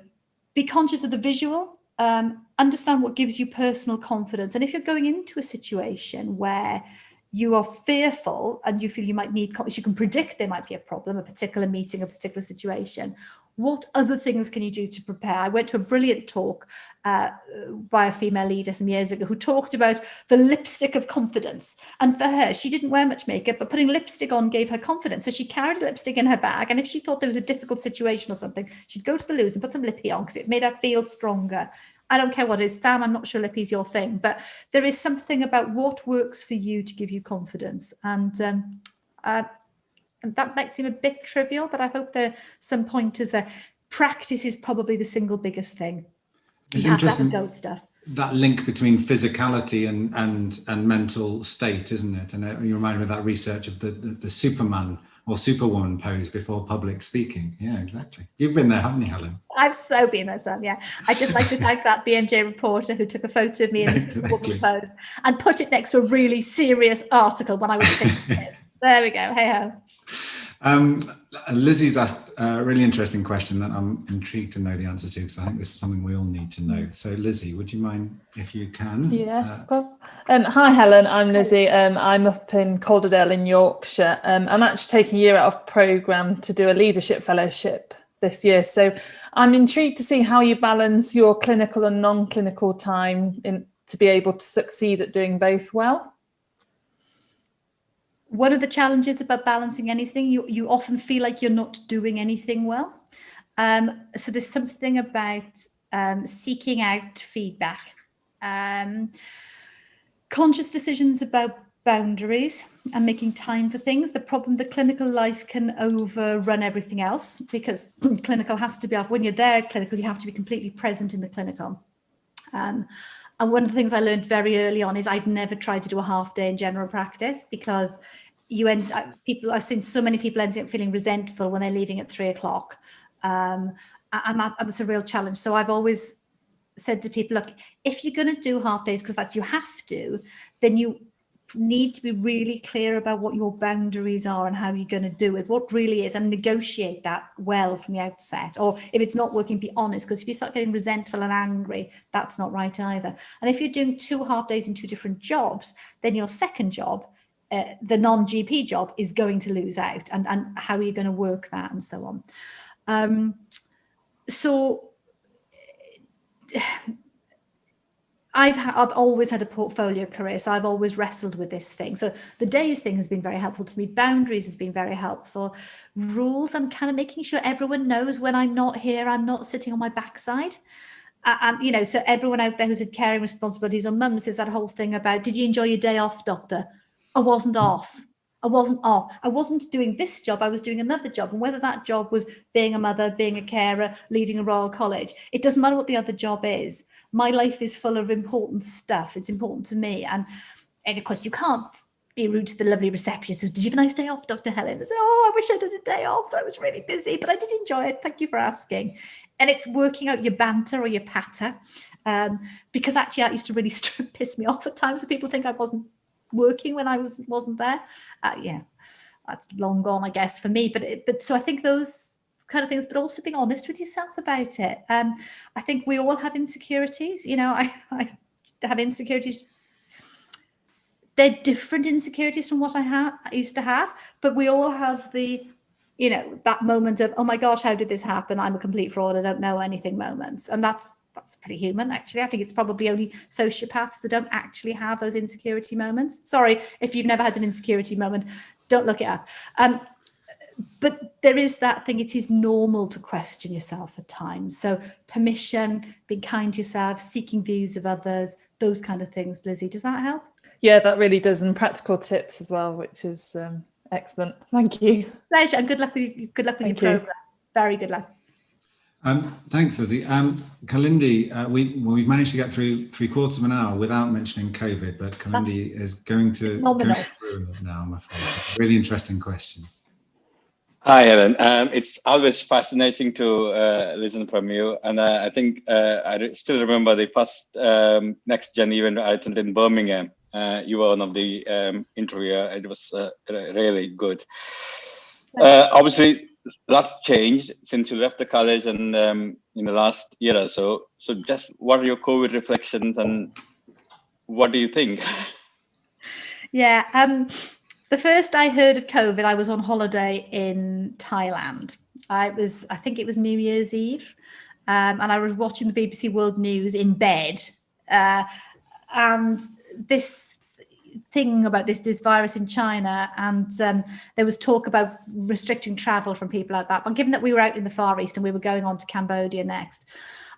Be conscious of the visual. Understand what gives you personal confidence. And if you're going into a situation where you are fearful and you feel you might need confidence, you can predict there might be a problem, a particular meeting, a particular situation. What other things can you do to prepare? I went to a brilliant talk by a female leader some years ago who talked about the lipstick of confidence. And for her, she didn't wear much makeup, but putting lipstick on gave her confidence. So she carried a lipstick in her bag. And if she thought there was a difficult situation or something, she'd go to the loo and put some lippy on because it made her feel stronger. I don't care what it is, Sam, I'm not sure lippy's your thing, but there is something about what works for you to give you confidence. And that might seem a bit trivial, but I hope there are some pointers there. Practice is probably the single biggest thing. It's interesting, that link between physicality and mental state, isn't it? And you remind me of that research of the Superman or Superwoman pose before public speaking. Yeah, exactly. You've been there, haven't you, Helen? I've so been there, Sam. Yeah, I just like to thank that BMJ reporter who took a photo of me in the Superwoman pose and put it next to a really serious article when I was taking it. There we go. Hey ho. Lizzie's asked a really interesting question that I'm intrigued to know the answer to, because I think this is something we all need to know. So Lizzie, would you mind if you can? Yes, of course. Hi Helen, I'm Lizzie. I'm up in Calderdale in Yorkshire. I'm actually taking a year out of programme to do a leadership fellowship this year. So I'm intrigued to see how you balance your clinical and non-clinical time to be able to succeed at doing both well. One of the challenges about balancing anything, you often feel like you're not doing anything well. So there's something about seeking out feedback, conscious decisions about boundaries and making time for things. The problem, the clinical life can overrun everything else, because clinical has to be off. When you're there at clinical, you have to be completely present in the clinical. And one of the things I learned very early on is I'd never tried to do a half day in general practice, because I've seen so many people ending up feeling resentful when they're leaving at 3 o'clock. And that's a real challenge. So I've always said to people, look, if you're going to do half days because that's you have to, then you need to be really clear about what your boundaries are and how you're going to do it, what really is, and negotiate that well from the outset. Or if it's not working, be honest, because if you start getting resentful and angry, that's not right either. And if you're doing 2 half days in 2 different jobs, then your second job, the non-GP job, is going to lose out, and how are you going to work that, and so on. So I've always had a portfolio career, so I've always wrestled with this thing. So the days thing has been very helpful to me. Boundaries has been very helpful. Rules, and kind of making sure everyone knows when I'm not here, I'm not sitting on my backside. And so everyone out there who's had caring responsibilities, or mums, is that whole thing about, did you enjoy your day off, doctor? I wasn't off. I wasn't doing this job. I was doing another job. And whether that job was being a mother, being a carer, leading a Royal College, it doesn't matter what the other job is. My life is full of important stuff. It's important to me. And of course, you can't be rude to the lovely receptionist. So, did you have a nice day off, Dr. Helen? I said, I wish I did a day off. I was really busy, but I did enjoy it. Thank you for asking. And it's working out your banter or your patter. Because actually that used to really piss me off at times. So people think I wasn't working when I wasn't there. Yeah, that's long gone, I guess, for me. But so I think those kind of things, but also being honest with yourself about it. I think we all have insecurities. I have insecurities. They're different insecurities from what I used to have, but we all have the, that moment of, oh my gosh, how did this happen? I'm a complete fraud. I don't know anything moments. And that's pretty human, actually. I think it's probably only sociopaths that don't actually have those insecurity moments. Sorry, if you've never had an insecurity moment, don't look it up. But there is that thing. It is normal to question yourself at times. So permission, being kind to yourself, seeking views of others, those kind of things. Lizzie, does that help? Yeah, that really does. And practical tips as well, which is excellent. Thank you. Pleasure, and good luck with your program. Very good luck. Thanks, Lizzie. Kalindi, we've managed to get through 3/4 of an hour without mentioning COVID, but Kalindi is going through it now, I'm afraid. Really interesting question. Hi, Helen. It's always fascinating to listen from you. And I think I still remember the first Next Gen event I attended in Birmingham. You were one of the interviewer. It was really good. Obviously, lots changed since you left the college and in the last year or so. So just what are your COVID reflections and what do you think? Yeah, the first I heard of COVID, I was on holiday in Thailand. I think it was New Year's Eve, and I was watching the BBC World News in bed. And this thing about this virus in China, and there was talk about restricting travel from people like that. But given that we were out in the Far East and we were going on to Cambodia next,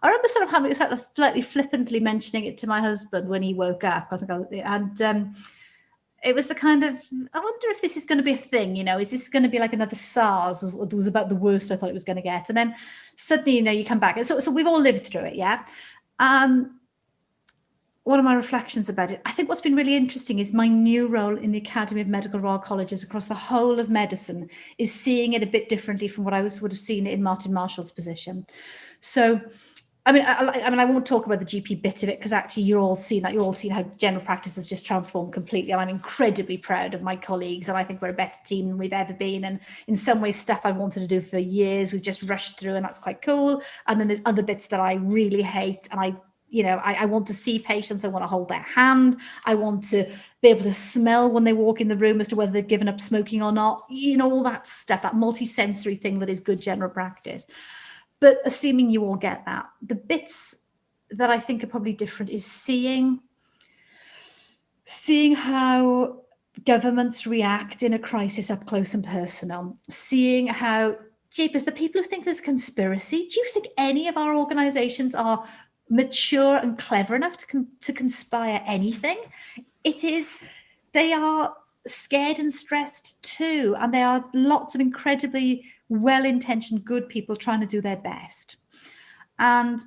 I remember sort of having slightly flippantly mentioning it to my husband when he woke up. It was the kind of, I wonder if this is going to be a thing, is this going to be like another SARS? It was about the worst I thought it was going to get. And then suddenly, you come back. And so we've all lived through it, yeah? what are my reflections about it? I think what's been really interesting is my new role in the Academy of Medical Royal Colleges across the whole of medicine is seeing it a bit differently from what I would have seen it in Martin Marshall's position. So, I mean, I won't talk about the GP bit of it because actually you're all seeing how general practice has just transformed completely. And I'm incredibly proud of my colleagues, and I think we're a better team than we've ever been. And in some ways, stuff I wanted to do for years, we've just rushed through, and that's quite cool. And then there's other bits that I really hate, and I want to see patients. I want to hold their hand. I want to be able to smell when they walk in the room as to whether they've given up smoking or not. All that stuff, that multi-sensory thing that is good general practice. But assuming you all get that, the bits that I think are probably different is seeing how governments react in a crisis up close and personal, seeing how, jeepers, the people who think there's conspiracy, do you think any of our organisations are mature and clever enough to conspire anything? They are scared and stressed too, and there are lots of incredibly well-intentioned good people trying to do their best. And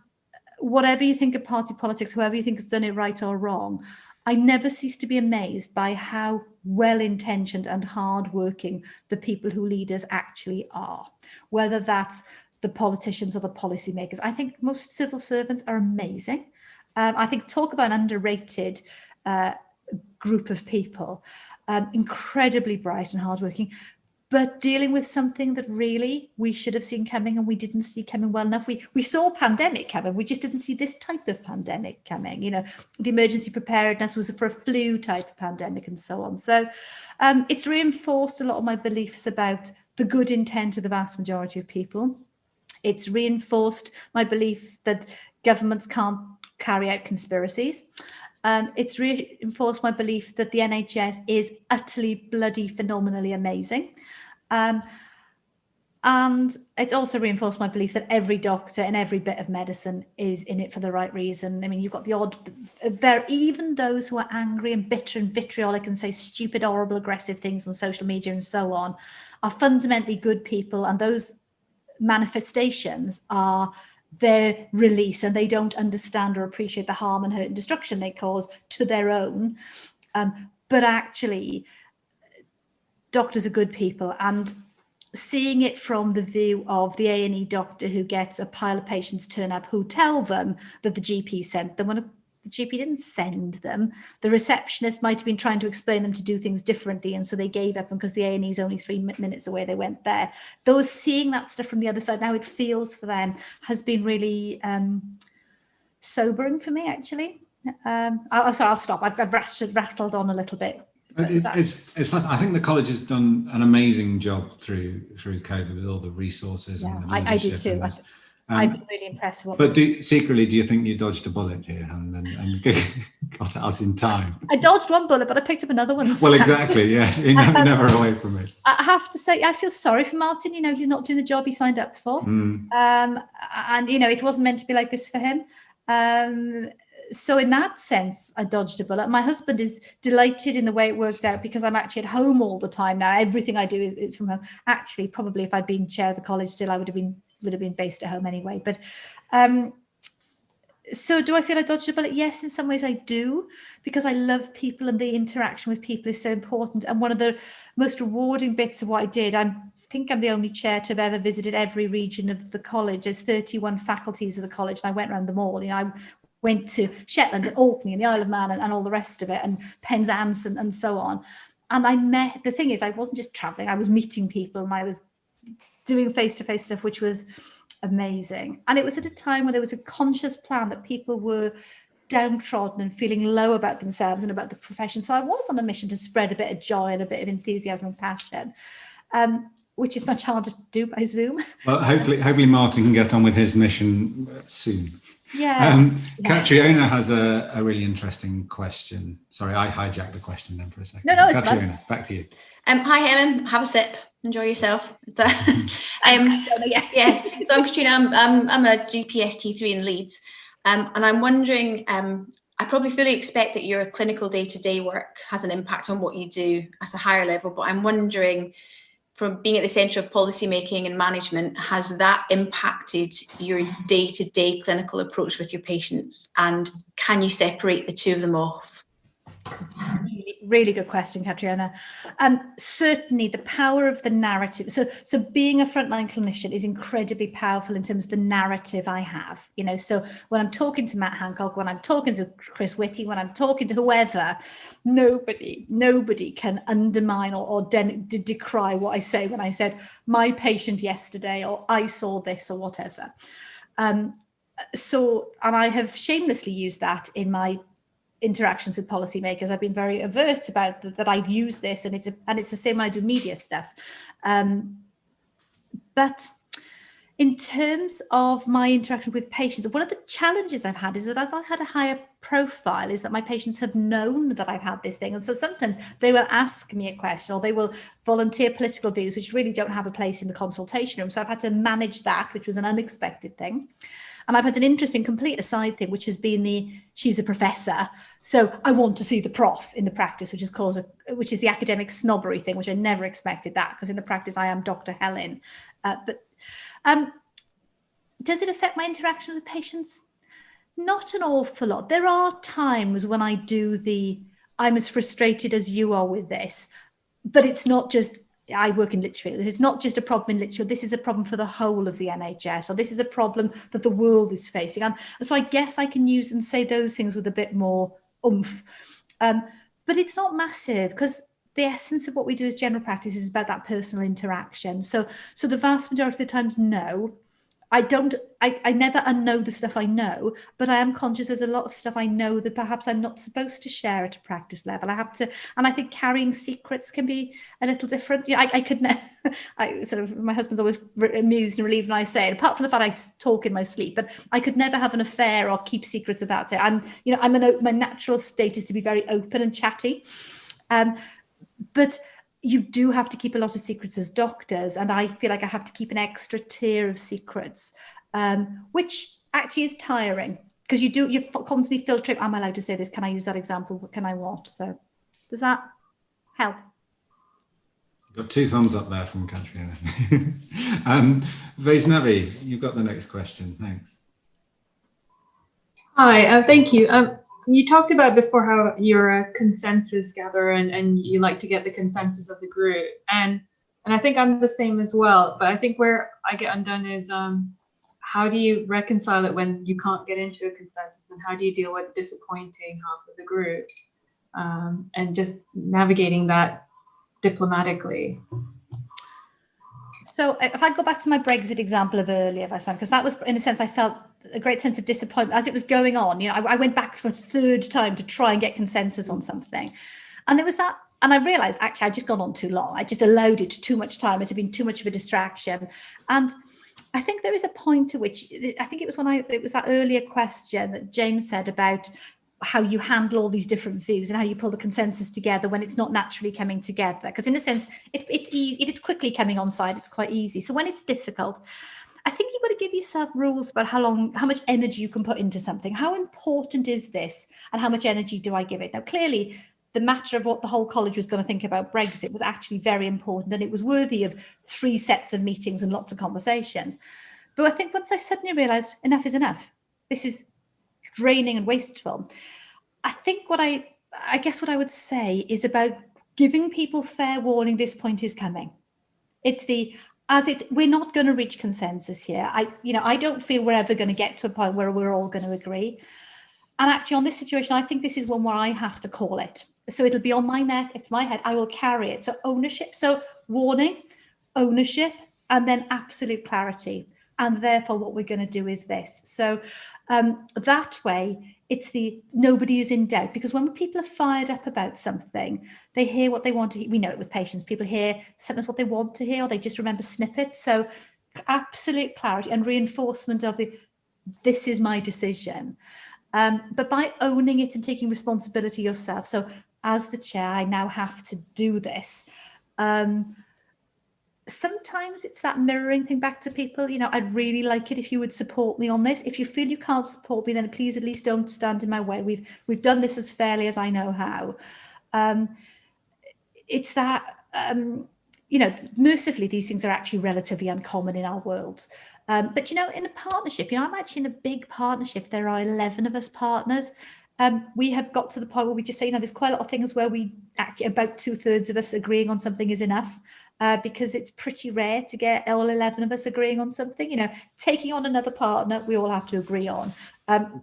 whatever you think of party politics, whoever you think has done it right or wrong, I never cease to be amazed by how well-intentioned and hard-working the people who lead us actually are, whether that's the politicians or the policymakers. I think most civil servants are amazing. I think talk about an underrated group of people, incredibly bright and hardworking, but dealing with something that really we should have seen coming and we didn't see coming well enough. We saw a pandemic coming, we just didn't see this type of pandemic coming. The emergency preparedness was for a flu type of pandemic and so on. So it's reinforced a lot of my beliefs about the good intent of the vast majority of people. It's reinforced my belief that governments can't carry out conspiracies. It's reinforced my belief that the NHS is utterly bloody phenomenally amazing. And it's also reinforced my belief that every doctor and every bit of medicine is in it for the right reason. I mean, you've got the odd, even those who are angry and bitter and vitriolic and say stupid, horrible, aggressive things on social media and so on, are fundamentally good people, and those manifestations are their release, and they don't understand or appreciate the harm and hurt and destruction they cause to their own. But actually, doctors are good people, and seeing it from the view of the A&E doctor who gets a pile of patients turn up who tell them that the GP sent them when the GP didn't send them. The receptionist might have been trying to explain them to do things differently, and so they gave up, and because the A&E is only 3 minutes away, they went there. Those seeing that stuff from the other side, how it feels for them, has been really sobering for me, actually. I'll stop. I've rattled on a little bit. It's fun. I think the college has done an amazing job through COVID with all the resources. Yeah, and the I do too. I've been really impressed with what. But secretly, do you think you dodged a bullet here and got us in time? I dodged one bullet, but I picked up another one. Well, exactly. Yeah, you're never away from it. I have to say, I feel sorry for Martin. He's not doing the job he signed up for, and it wasn't meant to be like this for him. So in that sense, I dodged a bullet. My husband is delighted in the way it worked out because I'm actually at home all the time now. Everything I do is from home. Actually, probably if I'd been chair of the college still, I would have been based at home anyway. But so do I feel I dodged a bullet? Yes, in some ways I do, because I love people and the interaction with people is so important. And one of the most rewarding bits of what I did, I think I'm the only chair to have ever visited every region of the college. There's 31 faculties of the college, and I went around them all. I went to Shetland and Orkney and the Isle of Man and all the rest of it, and Penzance and so on. And the thing is, I wasn't just traveling, I was meeting people, and I was doing face-to-face stuff, which was amazing. And it was at a time where there was a conscious plan that people were downtrodden and feeling low about themselves and about the profession. So I was on a mission to spread a bit of joy and a bit of enthusiasm and passion, which is much harder to do by Zoom. Well, hopefully Martin can get on with his mission soon. Yeah. Catriona has a really interesting question. Sorry, I hijacked the question then for a second. No, it's Catriona, fine. Back to you. Hi, Helen. Have a sip. Enjoy yourself. So, So I'm Catriona. I'm a GPST3 in Leeds, and I'm wondering. I probably fully expect that your clinical day-to-day work has an impact on what you do at a higher level, but I'm wondering, from being at the centre of policy making and management, has that impacted your day-to-day clinical approach with your patients? And can you separate the two of them off? Really good question, Catriona. Certainly the power of the narrative. So being a frontline clinician is incredibly powerful in terms of the narrative I have, you know. So when I'm talking to Matt Hancock, when I'm talking to Chris Whitty, when I'm talking to whoever, nobody can undermine or decry what I say when I said my patient yesterday, or I saw this, or whatever. And I have shamelessly used that in my interactions with policymakers. I've been very overt about that I've used this, and it's the same when I do media stuff. But in terms of my interaction with patients, one of the challenges I've had is that as I had a higher profile, is that my patients have known that I've had this thing. And so sometimes they will ask me a question, or they will volunteer political views, which really don't have a place in the consultation room. So I've had to manage that, which was an unexpected thing. And I've had an interesting complete aside thing, which has been she's a professor, so I want to see the prof in the practice, which is the academic snobbery thing, which I never expected that, because in the practice I am Dr. Helen. But does it affect my interaction with patients? Not an awful lot. There are times when I do I'm as frustrated as you are with this, but it's not just, I work in Lichfield. It's not just a problem in Lichfield. This is a problem for the whole of the NHS, or this is a problem that the world is facing. And so I guess I can use and say those things with a bit more oomph. But it's not massive, because the essence of what we do as general practice is about that personal interaction. So the vast majority of the times, no. I never unknow the stuff I know, but I am conscious there's a lot of stuff I know that perhaps I'm not supposed to share at a practice level. I have to, and I think carrying secrets can be a little different. You know, I could never, my husband's always amused and relieved when I say it, apart from the fact I talk in my sleep, but I could never have an affair or keep secrets about it. My natural state is to be very open and chatty. But you do have to keep a lot of secrets as doctors, and I feel like I have to keep an extra tier of secrets, which actually is tiring, because you're constantly filtering. Am I allowed to say this? Can I use that example? Can I what? So does that help? Got 2 thumbs up there from Katrina. Vaishnavi, you've got the next question. Thanks. Hi, thank you. You talked about before how you're a consensus gatherer and you like to get the consensus of the group, and I think I'm the same as well. But I think where I get undone is how do you reconcile it when you can't get into a consensus, and how do you deal with disappointing half of the group, and just navigating that diplomatically? So if I go back to my Brexit example of earlier, because that was, in a sense, I felt a great sense of disappointment as it was going on. You know, I went back for a 3rd time to try and get consensus on something. And there was that, and I realized actually I'd just gone on too long. I just allowed it too much time. It had been too much of a distraction. And I think there is a point to which, I think it was it was that earlier question that James said about how you handle all these different views and how you pull the consensus together when it's not naturally coming together. Because in a sense, if it's quickly coming on side, it's quite easy. So when it's difficult, I think you've got to give yourself rules about how much energy you can put into something. How important is this, and how much energy do I give it? Now, clearly, the matter of what the whole college was going to think about Brexit was actually very important, and it was worthy of 3 sets of meetings and lots of conversations. But I think once I suddenly realised enough is enough, this is draining and wasteful. I think what I would say is about giving people fair warning. This point is coming. We're not going to reach consensus here. I don't feel we're ever going to get to a point where we're all going to agree. And actually on this situation, I think this is one where I have to call it. So it'll be on my neck, it's my head, I will carry it. So ownership, so warning, ownership, and then absolute clarity. And therefore what we're going to do is this. So that way, it's nobody is in doubt, because when people are fired up about something, they hear what they want to hear. We know it with patients. People hear sometimes what they want to hear, or they just remember snippets. So absolute clarity and reinforcement of this is my decision. But by owning it and taking responsibility yourself. So as the chair, I now have to do this. Sometimes it's that mirroring thing back to people. I'd really like it if you would support me on this. If you feel you can't support me, then please at least don't stand in my way. We've done this as fairly as I know how. It's that mercifully, these things are actually relatively uncommon in our world. But, in a partnership, I'm actually in a big partnership. There are 11 of us partners. We have got to the point where we just say, there's quite a lot of things where we actually, about 2/3 of us agreeing on something is enough, because it's pretty rare to get all 11 of us agreeing on something. Taking on another partner, we all have to agree on.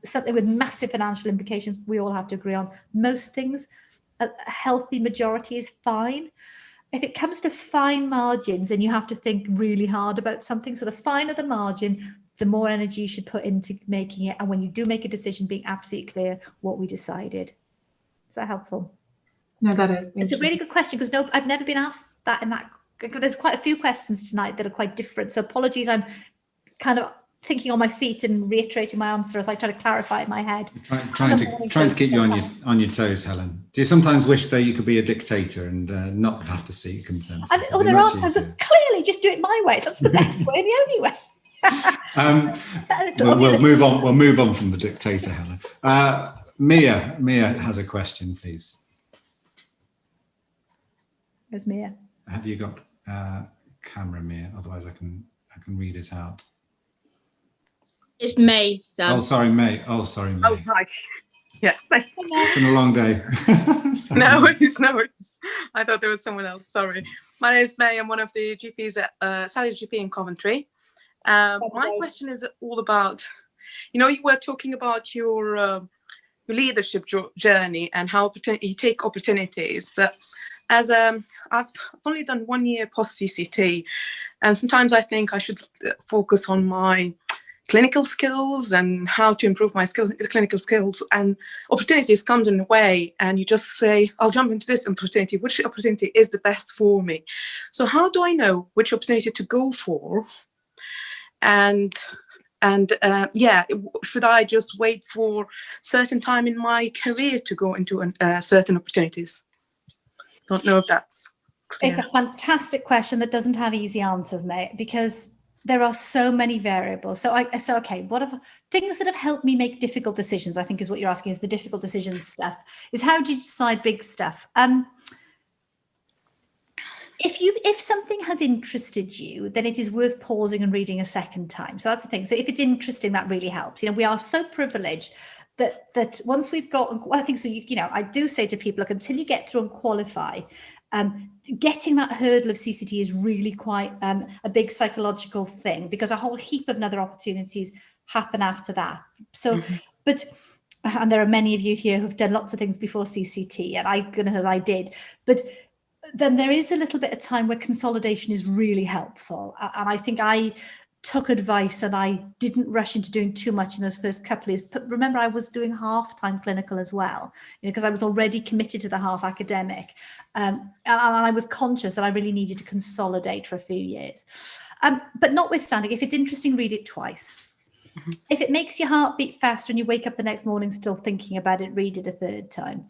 Something with massive financial implications, we all have to agree on. Most things, a healthy majority is fine. If it comes to fine margins, then you have to think really hard about something. So the finer the margin, the more energy you should put into making it. And when you do make a decision, being absolutely clear what we decided. Is that helpful? No, that is. It's a really good question, because I've never been asked that in that. There's quite a few questions tonight that are quite different. So apologies, I'm kind of thinking on my feet and reiterating my answer as I try to clarify it in my head. Trying to keep you on your toes, Helen. Do you sometimes wish that you could be a dictator and not have to seek consensus? There are times, but clearly just do it my way. That's the best way, the only way. We'll move on from the dictator, Helen. Mia has a question, please. Where's Mia? Have you got camera, Mia? Otherwise, I can read it out. It's May, Sam. Oh, sorry, May. Oh, hi. Yeah, thanks. It's been a long day. No worries. I thought there was someone else. Sorry. My name is May. I'm one of the GPs at Sally GP in Coventry. My question is all about, you were talking about your leadership journey and how you take opportunities. But as I've only done 1 year post CCT, and sometimes I think I should focus on my clinical skills and how to improve my clinical skills, and opportunities come in a way and you just say, I'll jump into this opportunity. Which opportunity is the best for me? So how do I know which opportunity to go for? And should I just wait for certain time in my career to go into certain opportunities? Don't know if that's clear. It's a fantastic question that doesn't have easy answers, mate, because there are so many variables. So okay, what are things that have helped me make difficult decisions? I think is what you're asking, is the difficult decisions stuff. Is how do you decide big stuff? If something has interested you, then it is worth pausing and reading a second time. So that's the thing. So if it's interesting, that really helps. We are so privileged that once we've got, I think so. I do say to people, look, until you get through and qualify, getting that hurdle of CCT is really quite a big psychological thing, because a whole heap of other opportunities happen after that. So, and there are many of you here who've done lots of things before CCT, and I did, but then there is a little bit of time where consolidation is really helpful. And I think I took advice and I didn't rush into doing too much in those first couple of years. But remember, I was doing half-time clinical as well, because I was already committed to the half academic. And I was conscious that I really needed to consolidate for a few years. But notwithstanding, if it's interesting, read it twice. Mm-hmm. If it makes your heart beat faster and you wake up the next morning still thinking about it, read it a third time.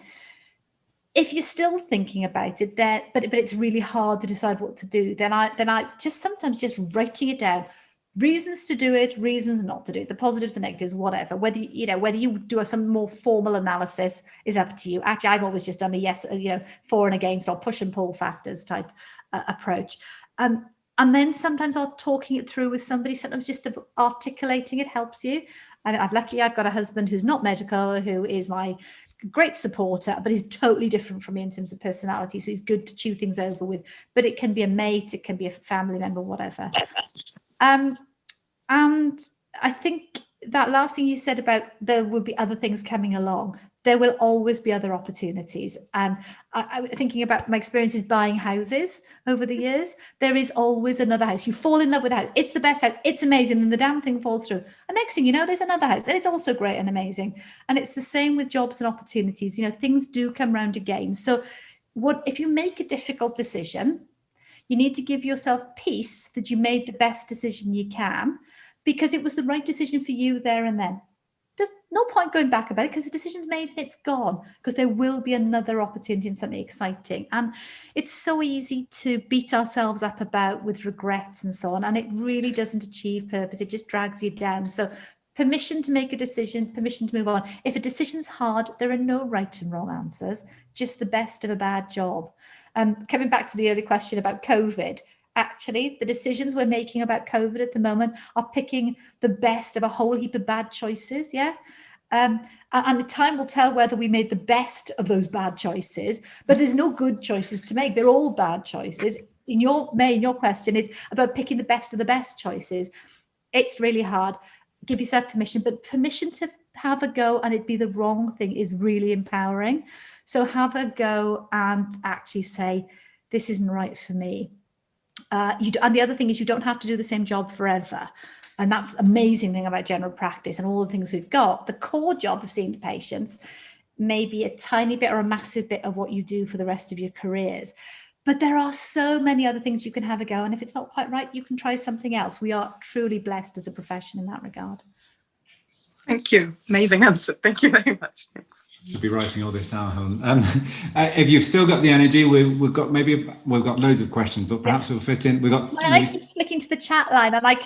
If you're still thinking about it, but it's really hard to decide what to do, then I just sometimes just writing it down. Reasons to do it, reasons not to do it, the positives, the negatives, whatever. Whether you do some more formal analysis is up to you. Actually, I've always just done a yes, for and against, or push and pull factors type approach. And then sometimes I'll talking it through with somebody. Sometimes just articulating it helps you. I've got a husband who's not medical, who is my great supporter, but he's totally different from me in terms of personality. So he's good to chew things over with. But it can be a mate, it can be a family member, whatever. And I think that last thing you said about there will be other things coming along, there will always be other opportunities. And I thinking about my experiences buying houses over the years, there is always another house. You fall in love with a house, it's the best house, it's amazing, and the damn thing falls through. And next thing you know, there's another house, and it's also great and amazing. And it's the same with jobs and opportunities. Things do come round again. So if you make a difficult decision, you need to give yourself peace that you made the best decision you can, because it was the right decision for you there and then. There's no point going back about it, because the decision's made and it's gone, because there will be another opportunity and something exciting. And it's so easy to beat ourselves up about with regrets and so on, and it really doesn't achieve purpose. It just drags you down. So permission to make a decision, permission to move on. If a decision's hard, there are no right and wrong answers, just the best of a bad job. Coming back to the earlier question about COVID, actually, the decisions we're making about COVID at the moment are picking the best of a whole heap of bad choices, yeah? And time will tell whether we made the best of those bad choices, but there's no good choices to make. They're all bad choices. In your question, it's about picking the best of the best choices. It's really hard. Give yourself permission, but permission to have a go and it be the wrong thing is really empowering. So have a go and actually say, this isn't right for me. And the other thing is you don't have to do the same job forever. And that's the amazing thing about general practice and all the things we've got. The core job of seeing the patients may be a tiny bit or a massive bit of what you do for the rest of your careers. But there are so many other things you can have a go. And if it's not quite right, you can try something else. We are truly blessed as a profession in that regard. Thank you. Amazing answer. Thank you very much. Thanks. Should be writing all this down, Helen. If you've still got the energy, we've got loads of questions, but perhaps we'll fit in. I keep flicking to the chat line, and I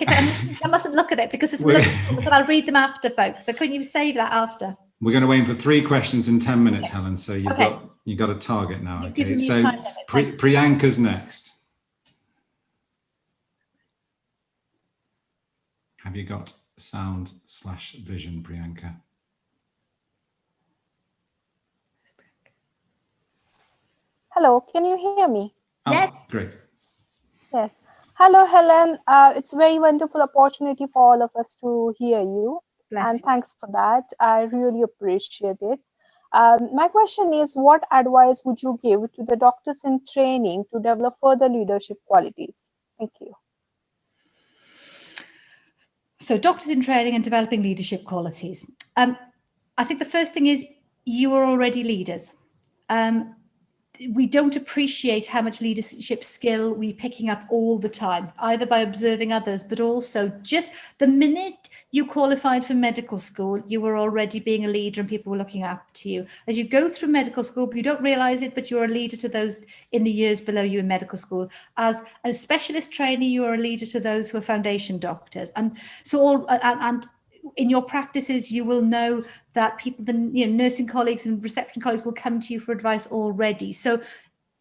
mustn't look at it because there's but I'll read them after, folks. So couldn't you save that after? We're going to aim for 3 questions in 10 minutes, okay. Helen. So you've got a target now. Okay. So Priyanka's next. Have you got sound/vision, Priyanka? Hello, can you hear me? Oh, yes. Great. Yes. Hello, Helen. It's a very wonderful opportunity for all of us to hear you. Bless you. Thanks for that. I really appreciate it. My question is, what advice would you give to the doctors in training to develop further leadership qualities? Thank you. So doctors in training and developing leadership qualities. I think the first thing is you are already leaders. We don't appreciate how much leadership skill we're picking up all the time, either by observing others, but also just the minute you qualified for medical school, you were already being a leader and people were looking up to you. As you go through medical school, you don't realize it, but you're a leader to those in the years below you in medical school. As a specialist trainee, you are a leader to those who are foundation doctors. And so in your practices, you will know that people, nursing colleagues and reception colleagues will come to you for advice already. So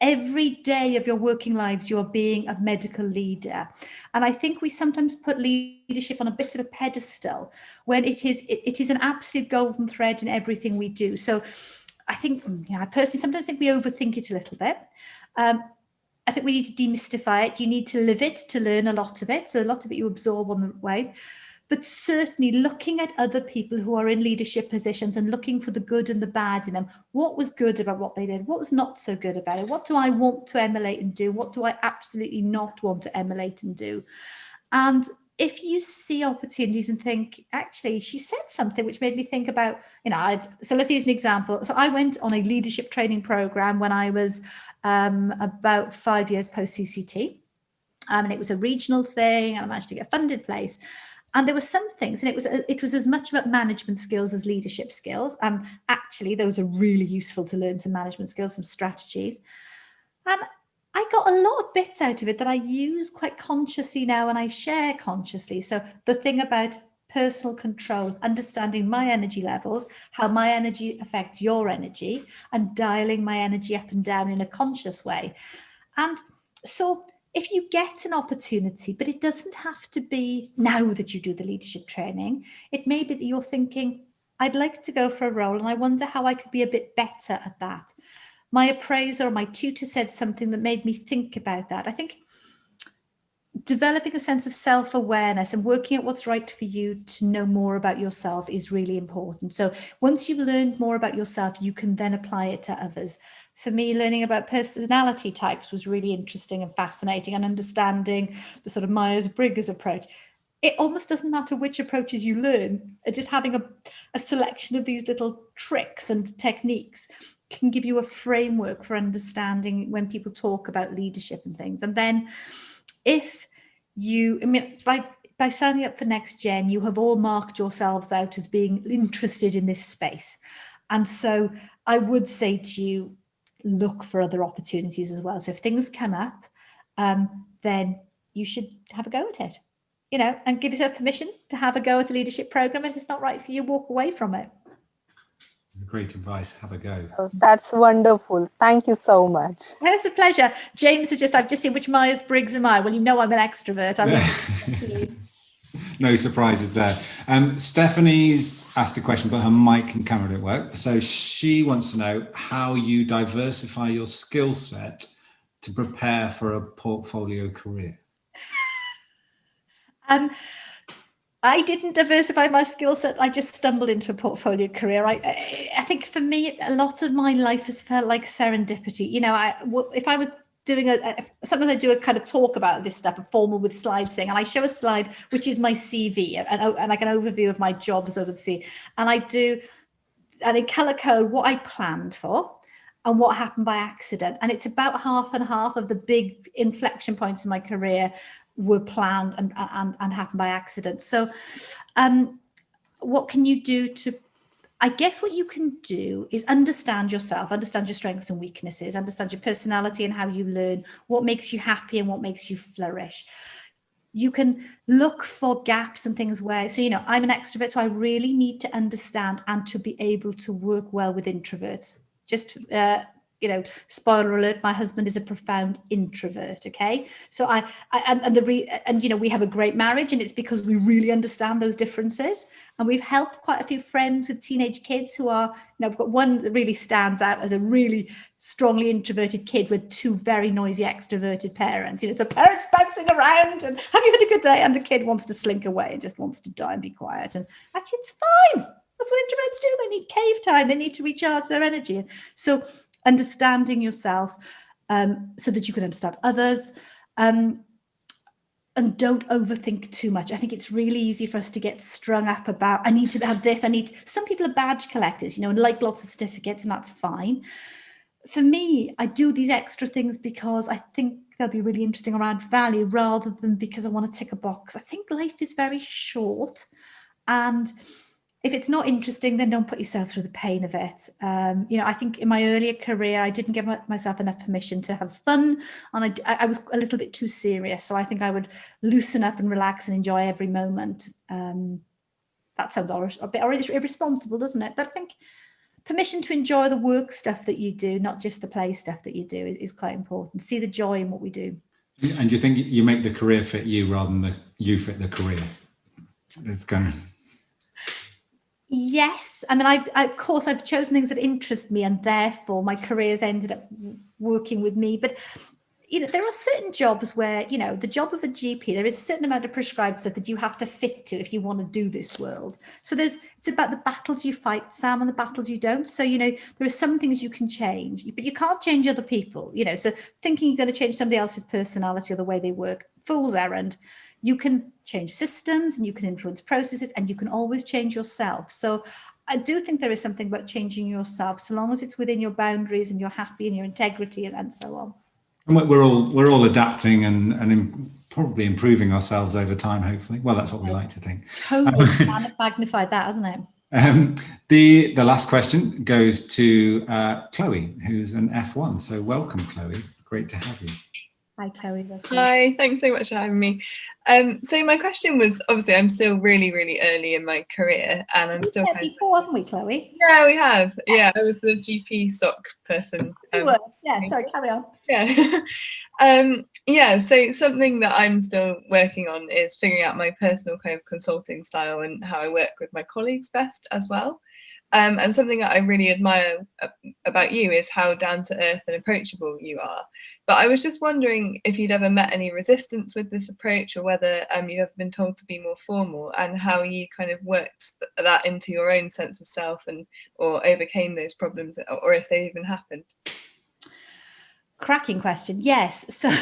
every day of your working lives, you're being a medical leader. And I think we sometimes put leadership on a bit of a pedestal when it is an absolute golden thread in everything we do. So I think, I personally sometimes think we overthink it a little bit. I think we need to demystify it. You need to live it to learn a lot of it. So a lot of it you absorb on the way. But certainly looking at other people who are in leadership positions and looking for the good and the bad in them. What was good about what they did? What was not so good about it? What do I want to emulate and do? What do I absolutely not want to emulate and do? And if you see opportunities and think, actually, she said something which made me think about, so let's use an example. So I went on a leadership training program when I was about 5 years post CCT. And it was a regional thing, and I managed to get a funded place. And there were some things, and it was as much about management skills as leadership skills. And actually, those are really useful to learn some management skills, some strategies. And I got a lot of bits out of it that I use quite consciously now and I share consciously. So the thing about personal control, understanding my energy levels, how my energy affects your energy, and dialing my energy up and down in a conscious way. And so if you get an opportunity, but it doesn't have to be now that you do the leadership training, it may be that you're thinking, I'd like to go for a role and I wonder how I could be a bit better at that. My appraiser or my tutor said something that made me think about that. I think developing a sense of self-awareness and working at what's right for you to know more about yourself is really important. So once you've learned more about yourself, you can then apply it to others. For me, learning about personality types was really interesting and fascinating, and understanding the sort of Myers-Briggs approach. It almost doesn't matter which approaches you learn, just having a selection of these little tricks and techniques can give you a framework for understanding when people talk about leadership and things. And then if you, by signing up for Next Gen, you have all marked yourselves out as being interested in this space. And so I would say to you, look for other opportunities as well. So if things come up, then you should have a go at it, and give yourself permission to have a go at a leadership program. If it's not right for you, walk away from it. Great advice. Have a go. Oh, that's wonderful. Thank you so much. It's a pleasure. James has I've just seen which Myers-Briggs am I? Well, you know I'm an extrovert. I love it. No surprises there. Stephanie's asked a question, but her mic and camera don't work. So she wants to know how you diversify your skill set to prepare for a portfolio career. I didn't diversify my skill set. I just stumbled into a portfolio career. I think for me, a lot of my life has felt like serendipity. You know, if I was doing sometimes I do a kind of talk about this stuff, a formal with slides thing, and I show a slide which is my CV and like an overview of my jobs over the sea, and in color code what I planned for and what happened by accident, and it's about half and half of the big inflection points in my career were planned and happened by accident. So what can you do to, I guess what you can do is understand yourself, understand your strengths and weaknesses, understand your personality and how you learn, what makes you happy and what makes you flourish. You can look for gaps and things where, so, you know, I'm an extrovert, so I really need to understand and to be able to work well with introverts. Just, you know, spoiler alert, my husband is a profound introvert. Okay. So you know, we have a great marriage, and it's because we really understand those differences. And we've helped quite a few friends with teenage kids who are, you know, I've got one that really stands out as a really strongly introverted kid with two very noisy extroverted parents. You know, so parents bouncing around and have you had a good day? And the kid wants to slink away and just wants to die and be quiet. And actually it's fine. That's what introverts do. They need cave time. They need to recharge their energy. So understanding yourself so that you can understand others, and don't overthink too much. I think it's really easy for us to get strung up about, I need to have this, some people are badge collectors, you know, and like lots of certificates, and that's fine. For me, I do these extra things because I think they'll be really interesting around value rather than because I want to tick a box. I think life is very short, and if it's not interesting, then don't put yourself through the pain of it. You know, I think in my earlier career, I didn't give myself enough permission to have fun, and I was a little bit too serious. So I think I would loosen up and relax and enjoy every moment. That sounds a bit irresponsible, doesn't it? But I think permission to enjoy the work stuff that you do, not just the play stuff that you do, is quite important. See the joy in what we do. And do you think you make the career fit you rather than you fit the career? It's kind of... Yes, I mean, of course I've chosen things that interest me, and therefore my career's ended up working with me. But you know, there are certain jobs where, you know, the job of a GP, there is a certain amount of prescribed stuff that you have to fit to if you want to do this world. So it's about the battles you fight, Sam, and the battles you don't. So, you know, there are some things you can change, but you can't change other people, you know, so thinking you're going to change somebody else's personality or the way they work, fool's errand. You can change systems and you can influence processes, and you can always change yourself. So I do think there is something about changing yourself, so long as it's within your boundaries and you're happy and your integrity and so on. And we're all adapting and probably improving ourselves over time, hopefully. Well, that's what we like to think. COVID magnified that, hasn't it? The last question goes to Chloe, who's an F1. So welcome, Chloe. It's great to have you. Hi, Chloe. Hi, thanks so much for having me. So my question was, obviously, I'm still really, really early in my career, and I'm still kind of... before, haven't we, Chloe? Yeah, we have. Yeah, I was the GP stock person. You were. Yeah, sorry, carry on. Yeah. Yeah, so something that I'm still working on is figuring out my personal kind of consulting style and how I work with my colleagues best as well. And something that I really admire about you is how down to earth and approachable you are. But I was just wondering if you'd ever met any resistance with this approach, or whether you have been told to be more formal, and how you kind of worked that into your own sense of self or overcame those problems, or if they even happened. Cracking question. Yes. So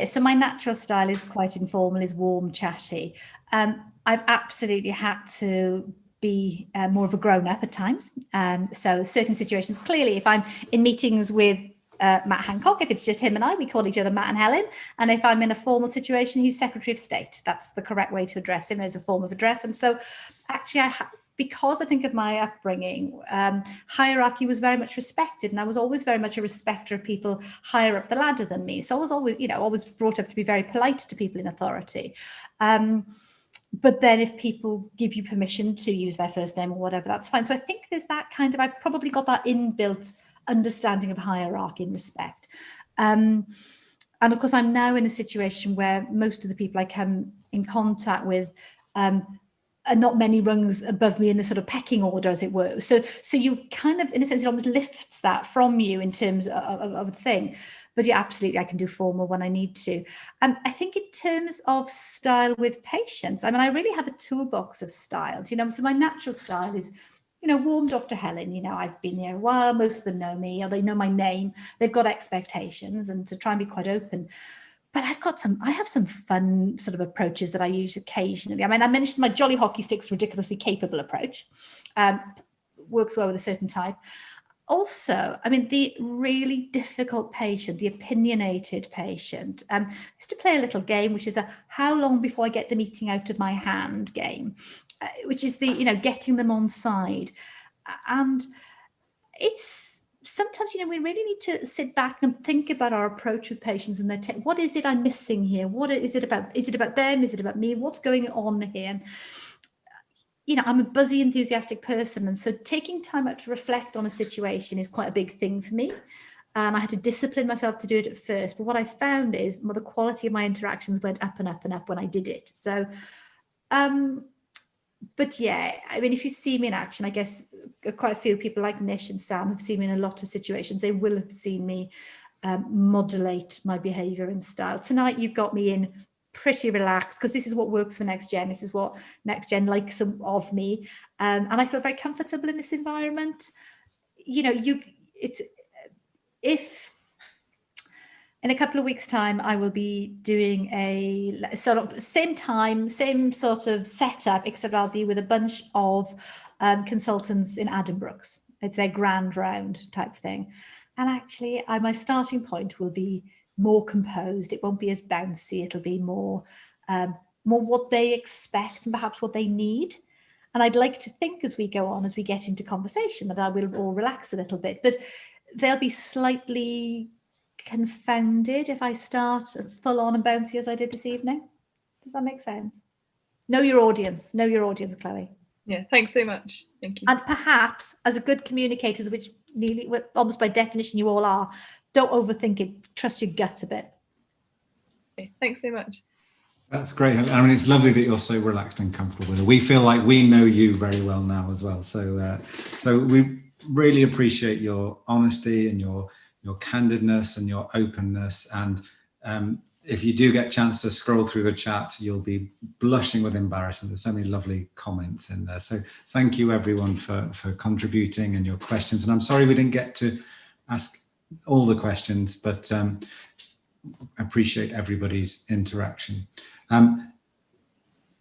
so my natural style is quite informal, is warm, chatty. I've absolutely had to be more of a grown-up at times. So certain situations, clearly, if I'm in meetings with Matt Hancock, if it's just him and I, we call each other Matt and Helen. And if I'm in a formal situation, he's Secretary of State. That's the correct way to address him. There's a form of address. And so actually, because I think of my upbringing, hierarchy was very much respected, and I was always very much a respecter of people higher up the ladder than me. So I was always, always brought up to be very polite to people in authority. But then if people give you permission to use their first name or whatever, that's fine. So I think there's that kind of, I've probably got that inbuilt understanding of hierarchy and respect. And of course, I'm now in a situation where most of the people I come in contact with are not many rungs above me in the sort of pecking order, as it were. So you kind of, in a sense, it almost lifts that from you in terms of a thing. But yeah, absolutely, I can do formal when I need to. And I think in terms of style with patients, I mean, I really have a toolbox of styles, you know, so my natural style is, you know, warm Dr. Helen, you know, I've been there a while, most of them know me, or they know my name, they've got expectations, and to try and be quite open. But I have some fun sort of approaches that I use occasionally. I mean, I mentioned my jolly hockey sticks ridiculously capable approach, works well with a certain type. Also, I mean, the really difficult patient, the opinionated patient, is to play a little game, which is a how long before I get them eating out of my hand game, which is the, you know, getting them on side. And it's sometimes, you know, we really need to sit back and think about our approach with patients and their what is it I'm missing here? What is it about? Is it about them? Is it about me? What's going on here? And, you know, I'm a buzzy, enthusiastic person. And so taking time out to reflect on a situation is quite a big thing for me. And I had to discipline myself to do it at first. But what I found is the quality of my interactions went up and up and up when I did it. So, but yeah, I mean, if you see me in action, I guess quite a few people like Nish and Sam have seen me in a lot of situations. They will have seen me modulate my behaviour and style. Tonight, you've got me in pretty relaxed because this is what works for Next Gen. This is what Next Gen likes of me, and I feel very comfortable in this environment. You know, if in a couple of weeks' time I will be doing a sort of same time, same sort of setup, except I'll be with a bunch of consultants in Addenbrooke's. It's their grand round type thing, and actually, my starting point will be more composed. It won't be as bouncy. It'll be more what they expect and perhaps what they need. And I'd like to think as we go on, as we get into conversation, that I will all relax a little bit, but they'll be slightly confounded if I start full on and bouncy as I did this evening. Does that make sense? Know your audience, Chloe. Yeah, thanks so much. Thank you. And perhaps as a good communicators, which nearly, almost by definition you all are, don't overthink it. Trust your gut a bit. Okay, thanks so much. That's great. I mean, it's lovely that you're so relaxed and comfortable with it. We feel like we know you very well now as well. So, so we really appreciate your honesty and your candidness and your openness. And if you do get a chance to scroll through the chat, you'll be blushing with embarrassment. There's so many lovely comments in there. So thank you everyone for contributing and your questions. And I'm sorry we didn't get to ask all the questions, but appreciate everybody's interaction.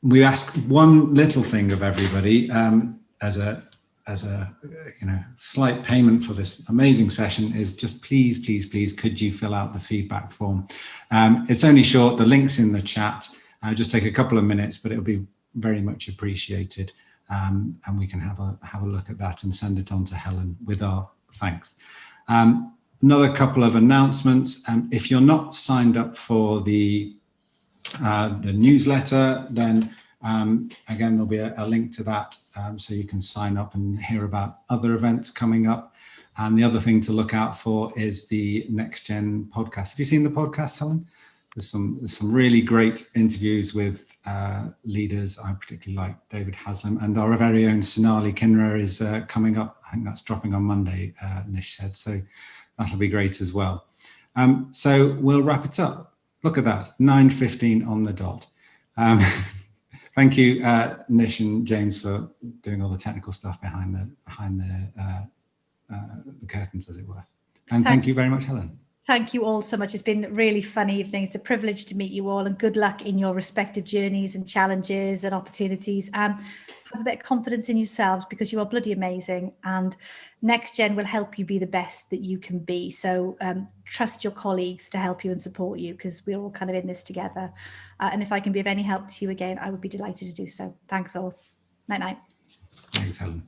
We ask one little thing of everybody as a slight payment for this amazing session is just please could you fill out the feedback form. It's only short, the link's in the chat. Just take a couple of minutes, but it'll be very much appreciated, and we can have a look at that and send it on to Helen with our thanks. Another couple of announcements. If you're not signed up for the newsletter, then again, there'll be a link to that, so you can sign up and hear about other events coming up. And the other thing to look out for is the Next Gen podcast. Have you seen the podcast, Helen? There's some really great interviews with leaders. I particularly like David Haslam, and our very own Sonali Kinra is coming up. I think that's dropping on Monday, Nish said, so that'll be great as well. So we'll wrap it up. Look at that, 9:15 on the dot. Thank you, Nish and James, for doing all the technical stuff behind the curtains, as it were. And thank you very much, Helen. Thank you all so much. It's been a really fun evening. It's a privilege to meet you all, and good luck in your respective journeys and challenges and opportunities. And have a bit of confidence in yourselves, because you are bloody amazing. And Next Gen will help you be the best that you can be. So trust your colleagues to help you and support you, because we're all kind of in this together. And if I can be of any help to you again, I would be delighted to do so. Thanks all. Night night. Thanks, Helen.